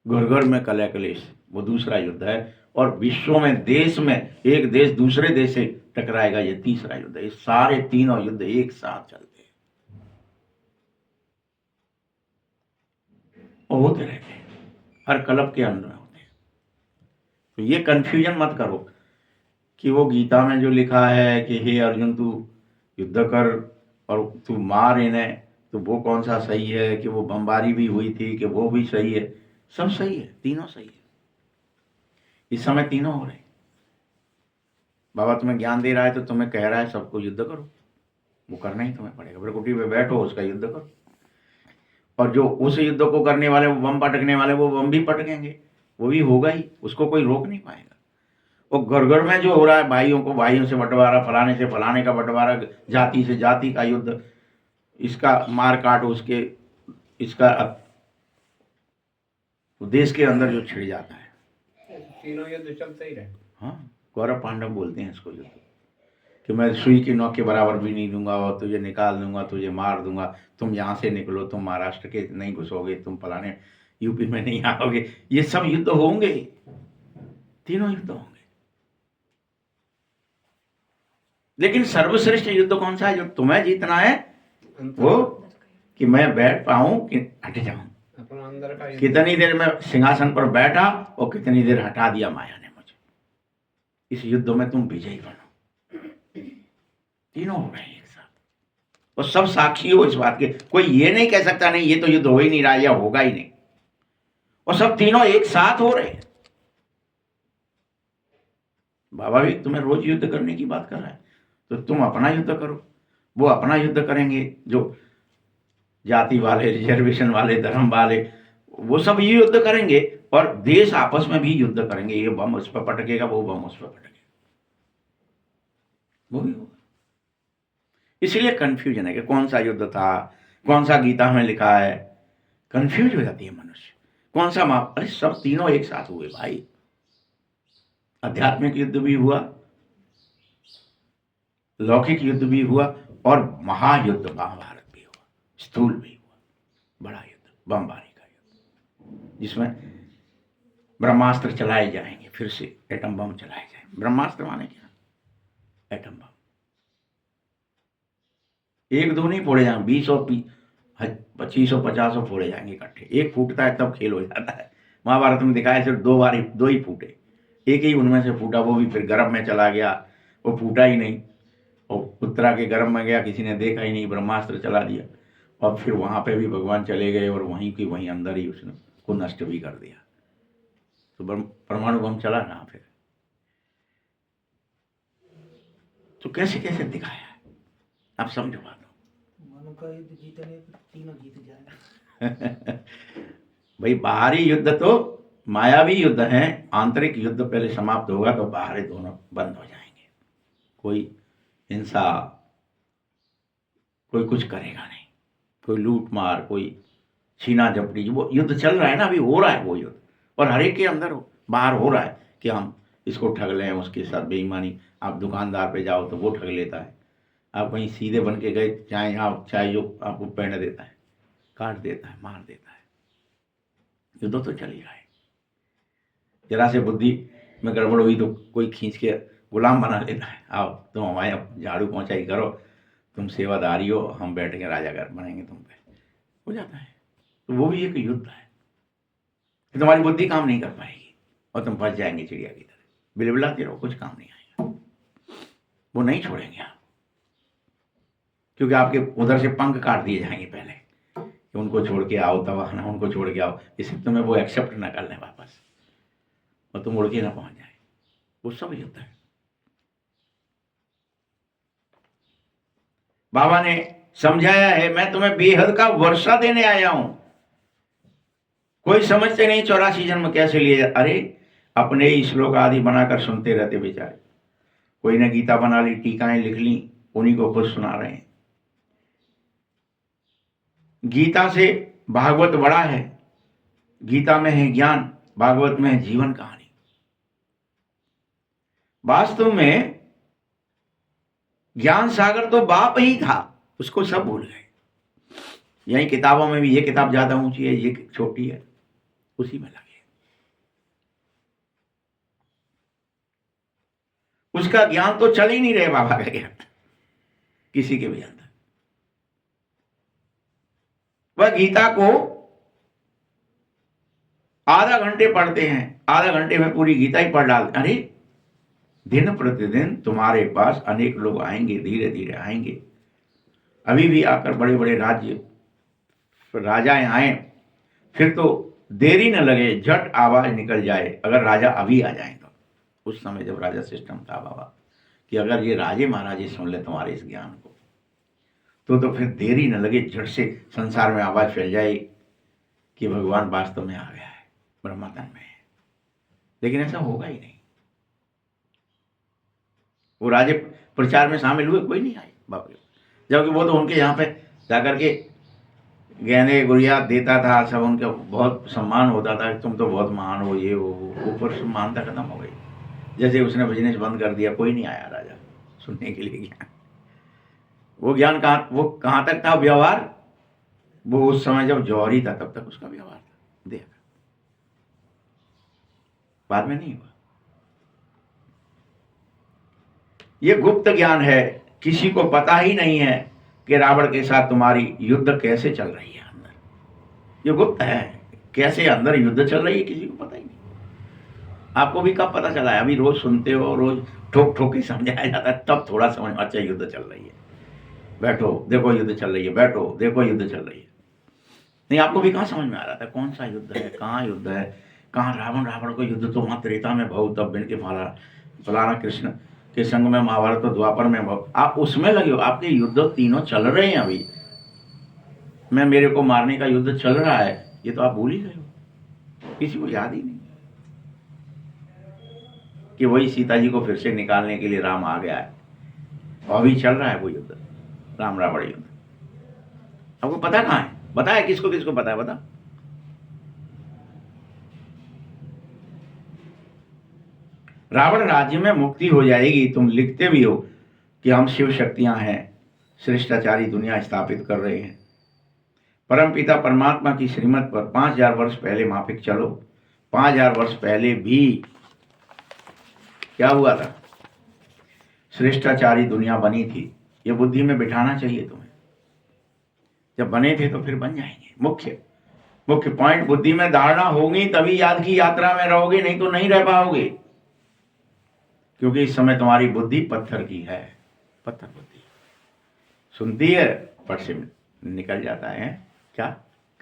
है। घर घर में कलह क्लेश, वो दूसरा युद्ध है, और विश्व में, देश में, एक देश दूसरे देश से टकराएगा, ये तीसरा युद्ध है। ये सारे तीनों युद्ध एक साथ चलते हैं और होते रहते हैं, हर क्लब के अंदर होते हैं। तो ये कंफ्यूजन मत करो कि वो गीता में जो लिखा है कि हे अर्जुन तू युद्ध कर और तू मार इन्हें, तो वो कौन सा सही है, कि वो बमबारी भी हुई थी कि वो भी सही है? सब सही है, तीनों सही है, इस समय तीनों हो रहे हैं। बाबा तुम्हें ज्ञान दे रहा है तो तुम्हें कह रहा है सबको युद्ध करो, वो करना ही तुम्हें पड़ेगा। भ्रकुटी पे बैठो, उसका युद्ध करो, और जो उस युद्ध को करने वाले, वो बम पटकने वाले, वो बम भी पटकेंगे, वो भी होगा ही, उसको कोई रोक नहीं पाएगा। वो घर घर में जो हो रहा है, भाइयों को भाइयों से बंटवारा, फलाने से फलाने का बंटवारा, जाति से जाति का युद्ध, इसका मार काट, उसके इसका देश के अंदर जो छिड़ जाता है, तीनों युद्ध चलते ही रहे। हाँ, कौरव पांडव बोलते हैं इसको युद्ध, कि मैं सुई की नोक के बराबर भी नहीं दूंगा, और तुझे निकाल दूंगा, तुझे मार दूंगा, तुम यहाँ से निकलो, तुम महाराष्ट्र के नहीं घुसोगे, तुम फलाने यूपी में नहीं आओगे। ये सब युद्ध होंगे, तीनों युद्ध होंगे। लेकिन सर्वश्रेष्ठ युद्ध कौन सा है जो तुम्हें जीतना है? वो कि मैं बैठ पाऊं कि हट जाऊं, अपना अंदर का युद्ध। कितनी देर में सिंहासन पर बैठा और कितनी देर हटा दिया माया ने मुझे। इस युद्ध में तुम विजयी बनो। तीनों हो रहे हैं एक साथ, और सब साक्षी हो इस बात के। कोई ये नहीं कह सकता नहीं ये तो युद्ध हो ही नहीं रहा, या होगा ही नहीं, और सब तीनों एक साथ हो रहे हैं। बाबा भी तुम्हें रोज युद्ध करने की बात कर रहा है, तो तुम अपना युद्ध करो, वो अपना युद्ध करेंगे, जो जाति वाले, रिजर्वेशन वाले, धर्म वाले, वो सब ये युद्ध करेंगे, और देश आपस में भी युद्ध करेंगे। ये बम उस पर पटकेगा, वो बम उस पर पटकेगा, वो भी होगा। इसलिए कंफ्यूजन है कि कौन सा युद्ध था, कौन सा गीता में लिखा है, कंफ्यूज हो जाती है मनुष्य, कौन सा माप। अरे सब तीनों एक साथ हुए भाई, आध्यात्मिक युद्ध भी हुआ, लौकिक युद्ध भी हुआ, और महायुद्ध महाभारत भी हुआ, स्थूल भी हुआ, बड़ा युद्ध, बमबारी का युद्ध, जिसमें ब्रह्मास्त्र चलाए जाएंगे, फिर से एटम बम चलाए जाएंगे। ब्रह्मास्त्र माने क्या? Atom bomb. एक दो नहीं फोड़े जाएंगे, 20 और 25 और 50 फोड़े जाएंगे इकट्ठे। एक फूटता है तब खेल हो जाता है। महाभारत में दिखाया सिर्फ दो ही फूटे, एक ही उनमें से फूटा, वो भी फिर गर्भ में चला गया, वो फूटा ही नहीं, और उत्तरा के गर्भ में गया, किसी ने देखा ही नहीं, ब्रह्मास्त्र चला दिया, और फिर वहां पे भी भगवान चले गए, और वहीं की वहीं अंदर ही उसने को नष्ट भी कर दिया। तो परमाणु बम चला ना फिर। तो कैसे कैसे दिखाया है, आप समझो बात। मानो का युद्ध जीतने तो तीनों जीत जाएगा। भाई बाहरी युद्ध तो मायावी युद्ध है, आंतरिक युद्ध पहले समाप्त होगा तो बाहरी दोनों बंद हो जाएंगे। कोई हिंसा, कोई कुछ करेगा नहीं, कोई लूट मार, कोई छीना झपटी, वो युद्ध चल रहा है ना, अभी हो रहा है वो युद्ध, और हर एक के अंदर बाहर हो रहा है कि हम इसको ठग लें, उसके साथ बेईमानी। आप दुकानदार पे जाओ तो वो ठग लेता है, आप कहीं सीधे बन के गए, चाहे जो आपको पहन देता है, काट देता है, मार देता है। युद्ध तो चल ही रहा है। जरा से बुद्धि में गड़बड़ हुई तो कोई खींच के गुलाम बना लेता है, आओ तुम हमारे झाड़ू पहुंचाई करो, तुम सेवादारी हो, हम बैठ के राजागर बनेंगे तुम पे, हो जाता है। तो वो भी एक युद्ध है कि तुम्हारी बुद्धि काम नहीं कर पाएगी और तुम फंस जाएंगे चिड़िया की तरह, बिलबिलाते रहो, कुछ काम नहीं आएगा, वो नहीं छोड़ेंगे आप, क्योंकि आपके उधर से पंख काट दिए जाएंगे पहले कि उनको छोड़ के आओ, तब आना, उनको छोड़ के आओ, इससे तुम्हें वो एक्सेप्ट ना कर लें वापस और तुम उड़ के ना पहुंच जाए। वो सब युद्ध है। बाबा ने समझाया है, मैं तुम्हें बेहद का वर्षा देने आया हूं। कोई समझते नहीं 84 जन्म कैसे लिए। अरे अपने ही श्लोक आदि बनाकर सुनते रहते बेचारे। कोई ने गीता बना ली, टीकाएं लिख ली, उन्हीं को खुद सुना रहे हैं। गीता से भागवत बड़ा है, गीता में है ज्ञान, भागवत में है जीवन कहानी। वास्तव में ज्ञान सागर तो बाप ही था, उसको सब भूल गए। यही किताबों में भी ये किताब ज्यादा ऊंची है, ये छोटी है, उसी में लगे। उसका ज्ञान तो चल ही नहीं रहे, बाबा का ज्ञान किसी के भी अंदर। वह गीता को आधा घंटे पढ़ते हैं, आधा घंटे में पूरी गीता ही पढ़ डालते। अरे दिन प्रतिदिन तुम्हारे पास अनेक लोग आएंगे, धीरे धीरे आएंगे। अभी भी आकर बड़े बड़े राजाएं आए, फिर तो देरी न लगे, झट आवाज निकल जाए। अगर राजा अभी आ जाए तो, उस समय जब राजा सिस्टम था बाबा, कि अगर ये राजे महाराजे सुन ले तुम्हारे इस ज्ञान को, तो फिर देरी न लगे, झट से संसार में आवाज फैल जाए कि भगवान वास्तव में आ गया है, ब्रह्मतन में है। लेकिन ऐसा होगा ही नहीं। वो राजे प्रचार में शामिल हुए, कोई नहीं आए बाबा, जबकि वो तो उनके यहाँ पे जाकर के गहने गुड़िया देता था, सब उनका बहुत सम्मान होता था, तुम तो बहुत महान हो, ये हो। ऊपर से मानता खत्म हो गई। जैसे उसने बिजनेस बंद कर दिया, कोई नहीं आया राजा सुनने के लिए ज्ञान। वो ज्ञान कहाँ तक था व्यवहार? वो उस समय जब जौहरी था तब तक उसका व्यवहार था, देख, बाद में नहीं हुआ। ये गुप्त ज्ञान है, किसी को पता ही नहीं है कि रावण के साथ तुम्हारी युद्ध कैसे चल रही है अंदर। ये गुप्त है, कैसे अंदर युद्ध चल रही है किसी को पता ही नहीं। आपको भी कब पता चला है? अभी रोज सुनते हो, रोज ठोक ठोक के समझाया जाता है, तब थोड़ा समझ, अच्छा युद्ध चल रही है, बैठो देखो युद्ध चल रही है, बैठो देखो युद्ध चल रही है। नहीं, आपको भी कहाँ समझ में आ रहा था कौन सा युद्ध है, कहाँ युद्ध है, कहाँ रावण को युद्ध तो वहां त्रेता में भाव, तब बिन के फलाना कृष्ण के संग में महाभारत, तो द्वापर में भाव, आप उसमें लगे हो। आपके युद्ध तीनों चल रहे हैं अभी। मैं मेरे को मारने का युद्ध चल रहा है, ये तो आप भूल ही गए हो, किसी को याद ही नहीं कि वही सीता जी को फिर से निकालने के लिए राम आ गया है, और अभी चल रहा है वो युद्ध, राम रावण युद्ध। आपको पता कहाँ है? बताया किसको किसको पता है? बता। रावण राज्य में मुक्ति हो जाएगी। तुम लिखते भी हो कि हम शिव शक्तियां हैं, श्रेष्ठाचारी दुनिया स्थापित कर रहे हैं। परमपिता परमात्मा की श्रीमत पर 5000 वर्ष पहले माफिक चलो, 5000 वर्ष पहले भी क्या हुआ था? श्रेष्ठाचारी दुनिया बनी थी। ये बुद्धि में बिठाना चाहिए तुम्हें। जब बने थे तो फिर बन जाएंगे। मुख्य पॉइंट बुद्धि में धारणा होगी, तभी याद की यात्रा में रहोगे, नहीं तो नहीं रह पाओगे। क्योंकि इस समय तुम्हारी बुद्धि पत्थर की है, पत्थर बुद्धि सुनती है, पट से निकल जाता है। क्या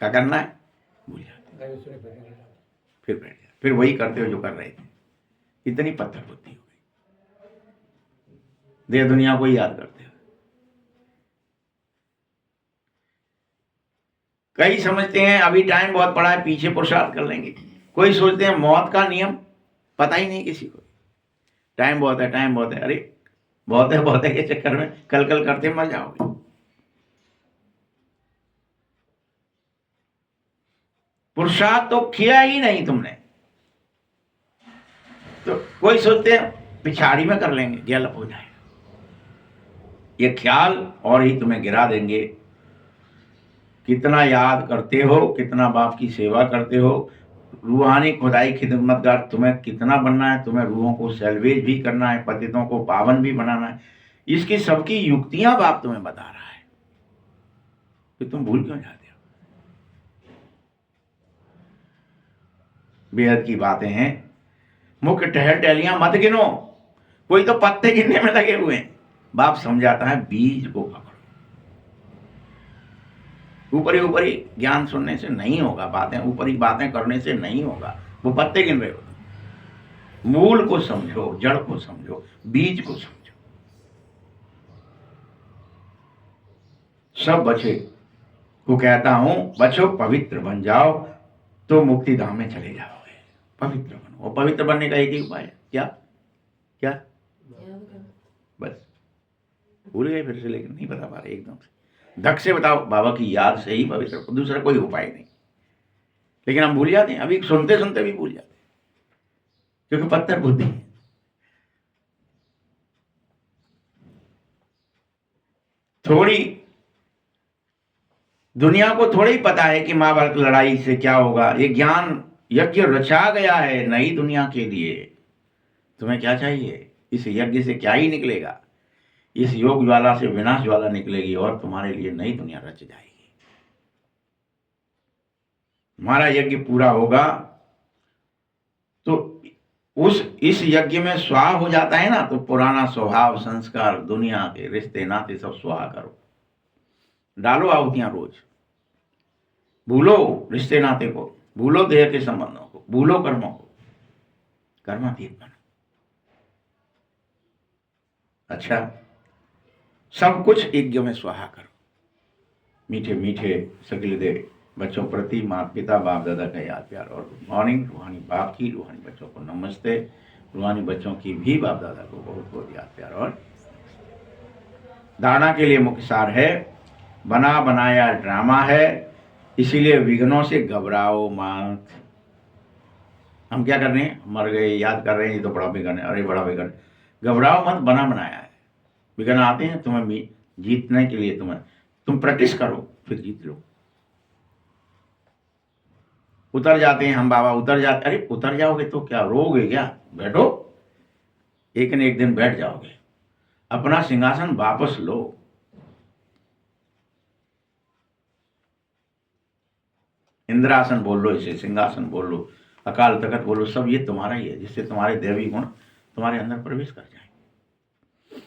करना है? भूल जाते, फिर बैठ जाते, फिर वही करते हो जो कर रहे थे। इतनी पत्थर बुद्धि हो गई, देह दुनिया को ही याद करते हो। कई समझते हैं अभी टाइम बहुत पड़ा है, पीछे पुरुषार्थ कर लेंगे। कोई सोचते हैं मौत का नियम पता ही नहीं किसी को, टाइम बहुत है, टाइम बहुत है। अरे बहुत है के चक्कर में कल करते मर जाओगे। पुरुषार्थ तो किया ही नहीं तुमने, तो कोई सोचते हैं पिछाड़ी में कर लेंगे, गलत हो जाएगा। ये ख्याल और ही तुम्हें गिरा देंगे। कितना याद करते हो, कितना बाप की सेवा करते हो, रूहानी खुदाई खिदमतगार तुम्हें कितना बनना है। तुम्हें रूहों को सेल्वेज भी करना है, पतितों को पावन भी बनाना है। इसकी सबकी युक्तियां बाप तुम्हें बता रहा है, तो तुम भूल क्यों जाते हो? बेहद की बातें हैं। मुख्य टहलियां मत गिनो, कोई तो पत्ते गिनने में लगे हुए हैं। बाप समझाता है बीज को पकड़ो। ऊपरी ज्ञान सुनने से नहीं होगा, बातें ऊपरी बातें करने से नहीं होगा। वो पत्ते गिन रहे हो। मूल को समझो, जड़ को समझो, बीज को समझो। सब बचे को कहता हूं, बचो पवित्र बन जाओ तो मुक्ति धाम में चले जाओगे। पवित्र बनो। और पवित्र बनने का एक ही उपाय है, क्या? बस भूल गए फिर से, लेकिन नहीं बता पा रहे एकदम से। धक से बताओ, बाबा की याद से ही पवित्र, दूसरा कोई उपाय नहीं। लेकिन हम भूल जाते हैं, अभी सुनते सुनते भी भूल जाते हैं, क्योंकि पत्थर बुद्धि है। थोड़ी दुनिया को थोड़ी पता है कि महाभारत लड़ाई से क्या होगा। ये ज्ञान यज्ञ रचा गया है नई दुनिया के लिए। तुम्हें क्या चाहिए? इस यज्ञ से क्या ही निकलेगा? इस योग ज्वाला से विनाश ज्वाला निकलेगी और तुम्हारे लिए नई दुनिया रच जाएगी। हमारा यज्ञ पूरा होगा तो इस यज्ञ में स्वाहा हो जाता है ना, तो पुराना स्वभाव संस्कार दुनिया के रिश्ते नाते सब स्वाहा करो, डालो आहुतियां रोज। भूलो रिश्ते नाते को, भूलो देह के संबंधों को, भूलो कर्मों को, कर्मातीत बनो। अच्छा, सब कुछ यज्ञ में स्वाहा करो। मीठे मीठे सगले बच्चों प्रति माता पिता बाप दादा का याद प्यार और गुड मॉर्निंग। रूहानी बाप की, रूहानी बच्चों को नमस्ते। रूहानी बच्चों की भी बाप दादा को बहुत बहुत याद प्यार और धारणा के लिए मुख्य सार है, बना बनाया ड्रामा है, इसीलिए विघ्नों से घबराओ मत। हम क्या कर रहे हैं? मर गए याद कर रहे हैं, ये तो बड़ा विघ्न है, अरे बड़ा विघ्न। घबराओ मत, बना बनाया है। विघ्न आते हैं तुम्हें जीतने के लिए, तुम प्रैक्टिस करो फिर जीत लो। उतर जाते हैं हम बाबा, उतर जाते। अरे उतर जाओगे तो क्या रोगे क्या? बैठो, एक न एक दिन बैठ जाओगे। अपना सिंहासन वापस लो। इंद्रासन बोल लो, इसे सिंहासन बोल लो, अकाल तखत बोलो, सब ये तुम्हारा ही है, जिससे तुम्हारे दैवी गुण तुम्हारे अंदर प्रवेश कर जाए।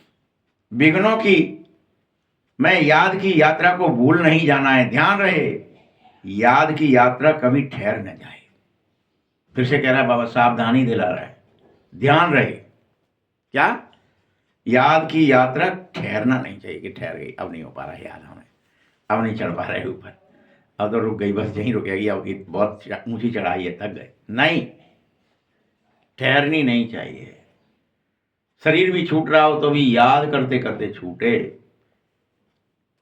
विघ्नों की मैं याद की यात्रा को भूल नहीं जाना है। ध्यान रहे, याद की यात्रा कभी ठहर न जाए। फिर से कह रहा है बाबा, सावधानी दिला रहा है, ध्यान रहे। क्या? याद की यात्रा ठहरना नहीं चाहिए कि ठहर गई, अब नहीं हो पा रहा है याद हमें, अब नहीं चढ़ पा रहे ऊपर, अब तो रुक गई, बस यहीं रुकेगी, अब बहुत ऊंची चढ़ाई है, थक गए। नहीं, ठहरनी नहीं चाहिए। शरीर भी छूट रहा हो तो भी याद करते करते छूटे।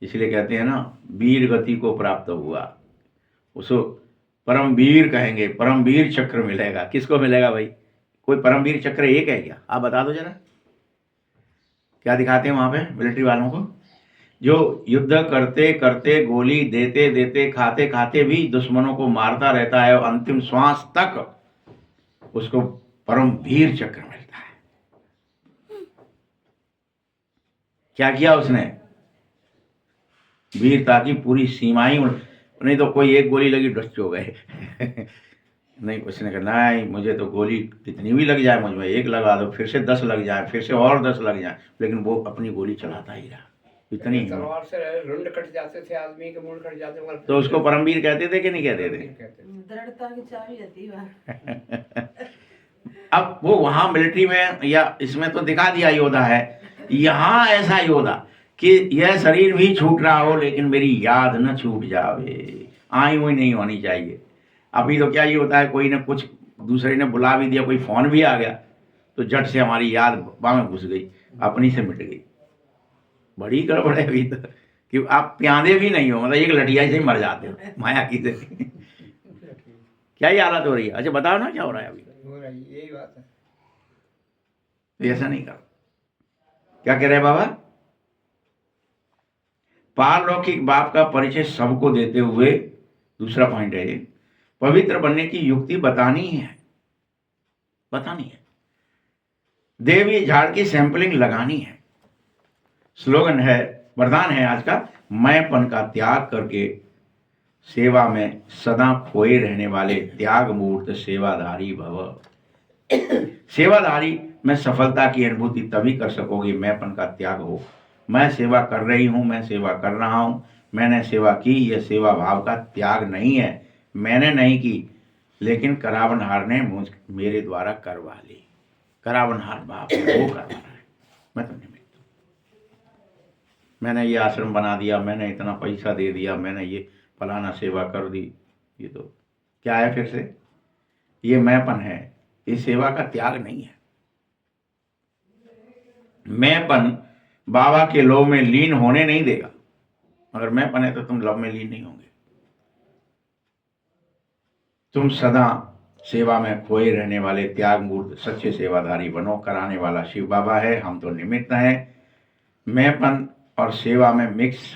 इसलिए कहते हैं ना, वीर गति को प्राप्त हुआ, उसको परमवीर कहेंगे, परमवीर चक्र मिलेगा। किसको मिलेगा भाई? कोई परमवीर चक्र एक है क्या? आप बता दो जरा, क्या दिखाते हैं वहां पे मिलिट्री वालों को? जो युद्ध करते करते, गोली देते देते, खाते खाते भी दुश्मनों को मारता रहता है और अंतिम श्वास तक, उसको परमवीर चक्र मिलता है। क्या किया उसने? वीरता की पूरी सीमाएं, नहीं तो कोई एक गोली लगी डस्ट हो गए नहीं, उसने कहा नहीं, मुझे तो गोली कितनी भी लग जाए, मुझ में एक लगा दो, फिर से 10 लग जाए, फिर से और 10 लग जाए, लेकिन वो अपनी गोली चलाता ही रहा। इतनी तलवार से रुंड कट जाते थे, आदमी के मुंड कट जाते थे, तो उसको परमवीर कहते थे कि नहीं कहते थे? दृढ़ता की चाबी रहती है। अब वो वहां मिलिट्री में या इसमें तो दिखा दिया योद्धा है, यहाँ ऐसा योद्धा कि यह शरीर भी छूट रहा हो लेकिन मेरी याद न छूट जावे, आई हुई नहीं होनी चाहिए। अभी तो क्या ये होता है, कोई ने कुछ दूसरे ने बुला भी दिया, कोई फोन भी आ गया तो झट से हमारी याद में घुस गई, अपनी से मिट गई। बड़ी गड़बड़ है अभी तो, कि आप प्यादे भी नहीं हो, मतलब एक लठिया से ही मर जाते हो माया की से क्या ही हालत हो रही है? अच्छा बताओ ना क्या हो रहा है अभी? हो रही यही बात है। तो ऐसा नहीं करो। क्या कह रहे हैं बाबा? पारलौकिक बाप का परिचय सबको देते हुए, दूसरा पॉइंट है ये, पवित्र बनने की युक्ति बतानी है, बतानी है। देवी झाड़ की सैंपलिंग लगानी है। स्लोगन है, वरदान है आज का, मैंपन का त्याग करके सेवा में सदा खोए रहने वाले त्याग मूर्त सेवाधारी भव। सेवाधारी में सफलता की अनुभूति तभी कर सकोगे मैंपन का त्याग हो। मैं सेवा कर रही हूं, मैं सेवा कर रहा हूं, मैंने सेवा की, यह सेवा भाव का त्याग नहीं है। मैंने नहीं की, लेकिन करावनहार ने मेरे द्वारा करवा ली। करावनहार बाप है, वो करवा रहा है, मैं तो निमित्त। मैंने ये आश्रम बना दिया, मैंने इतना पैसा दे दिया, मैंने ये फलाना सेवा कर दी, ये तो क्या है? फिर से ये मैंपन है, ये सेवा का त्याग नहीं है। मैंपन बाबा के लोभ में लीन होने नहीं देगा। अगर मैंपन है तो तुम लव में लीन नहीं होंगे। तुम सदा सेवा में खोए रहने वाले त्याग मूर्त सच्चे सेवाधारी बनो। कराने वाला शिव बाबा है, हम तो निमित्त हैं। मैंपन और सेवा में मिक्स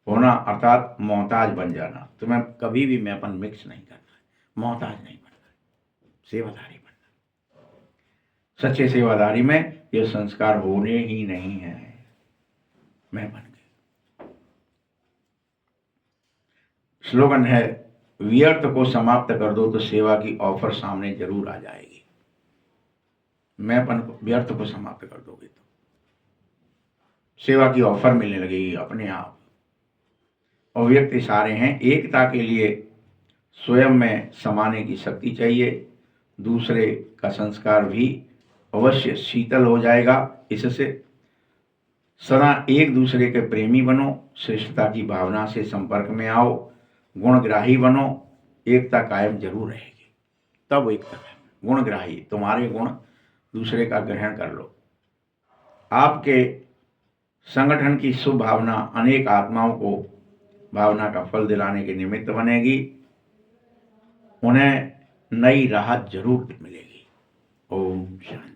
होना अर्थात मोहताज बन जाना। तुम्हें कभी भी मैंपन मिक्स नहीं करना है, मोहताज नहीं बनना, सेवाधारी बनना। सच्चे सेवाधारी में ये संस्कार होने ही नहीं है। मैं बन गई। स्लोगन है, व्यर्थ को समाप्त कर दो तो सेवा की ऑफर सामने जरूर आ जाएगी। मैंपन को, व्यर्थ को समाप्त कर दोगे तो सेवा की ऑफर मिलने लगेगी अपने आप। और व्यक्ति सारे हैं, एकता के लिए स्वयं में समाने की शक्ति चाहिए। दूसरे का संस्कार भी अवश्य शीतल हो जाएगा। इससे सदा एक दूसरे के प्रेमी बनो, श्रेष्ठता की भावना से संपर्क में आओ, गुणग्राही बनो, एकता कायम जरूर रहेगी। तब एकता है गुणग्राही, तुम्हारे गुण दूसरे का ग्रहण कर लो। आपके संगठन की शुभ भावना अनेक आत्माओं को भावना का फल दिलाने के निमित्त बनेगी। उन्हें नई राहत जरूर मिलेगी। ओम शांति।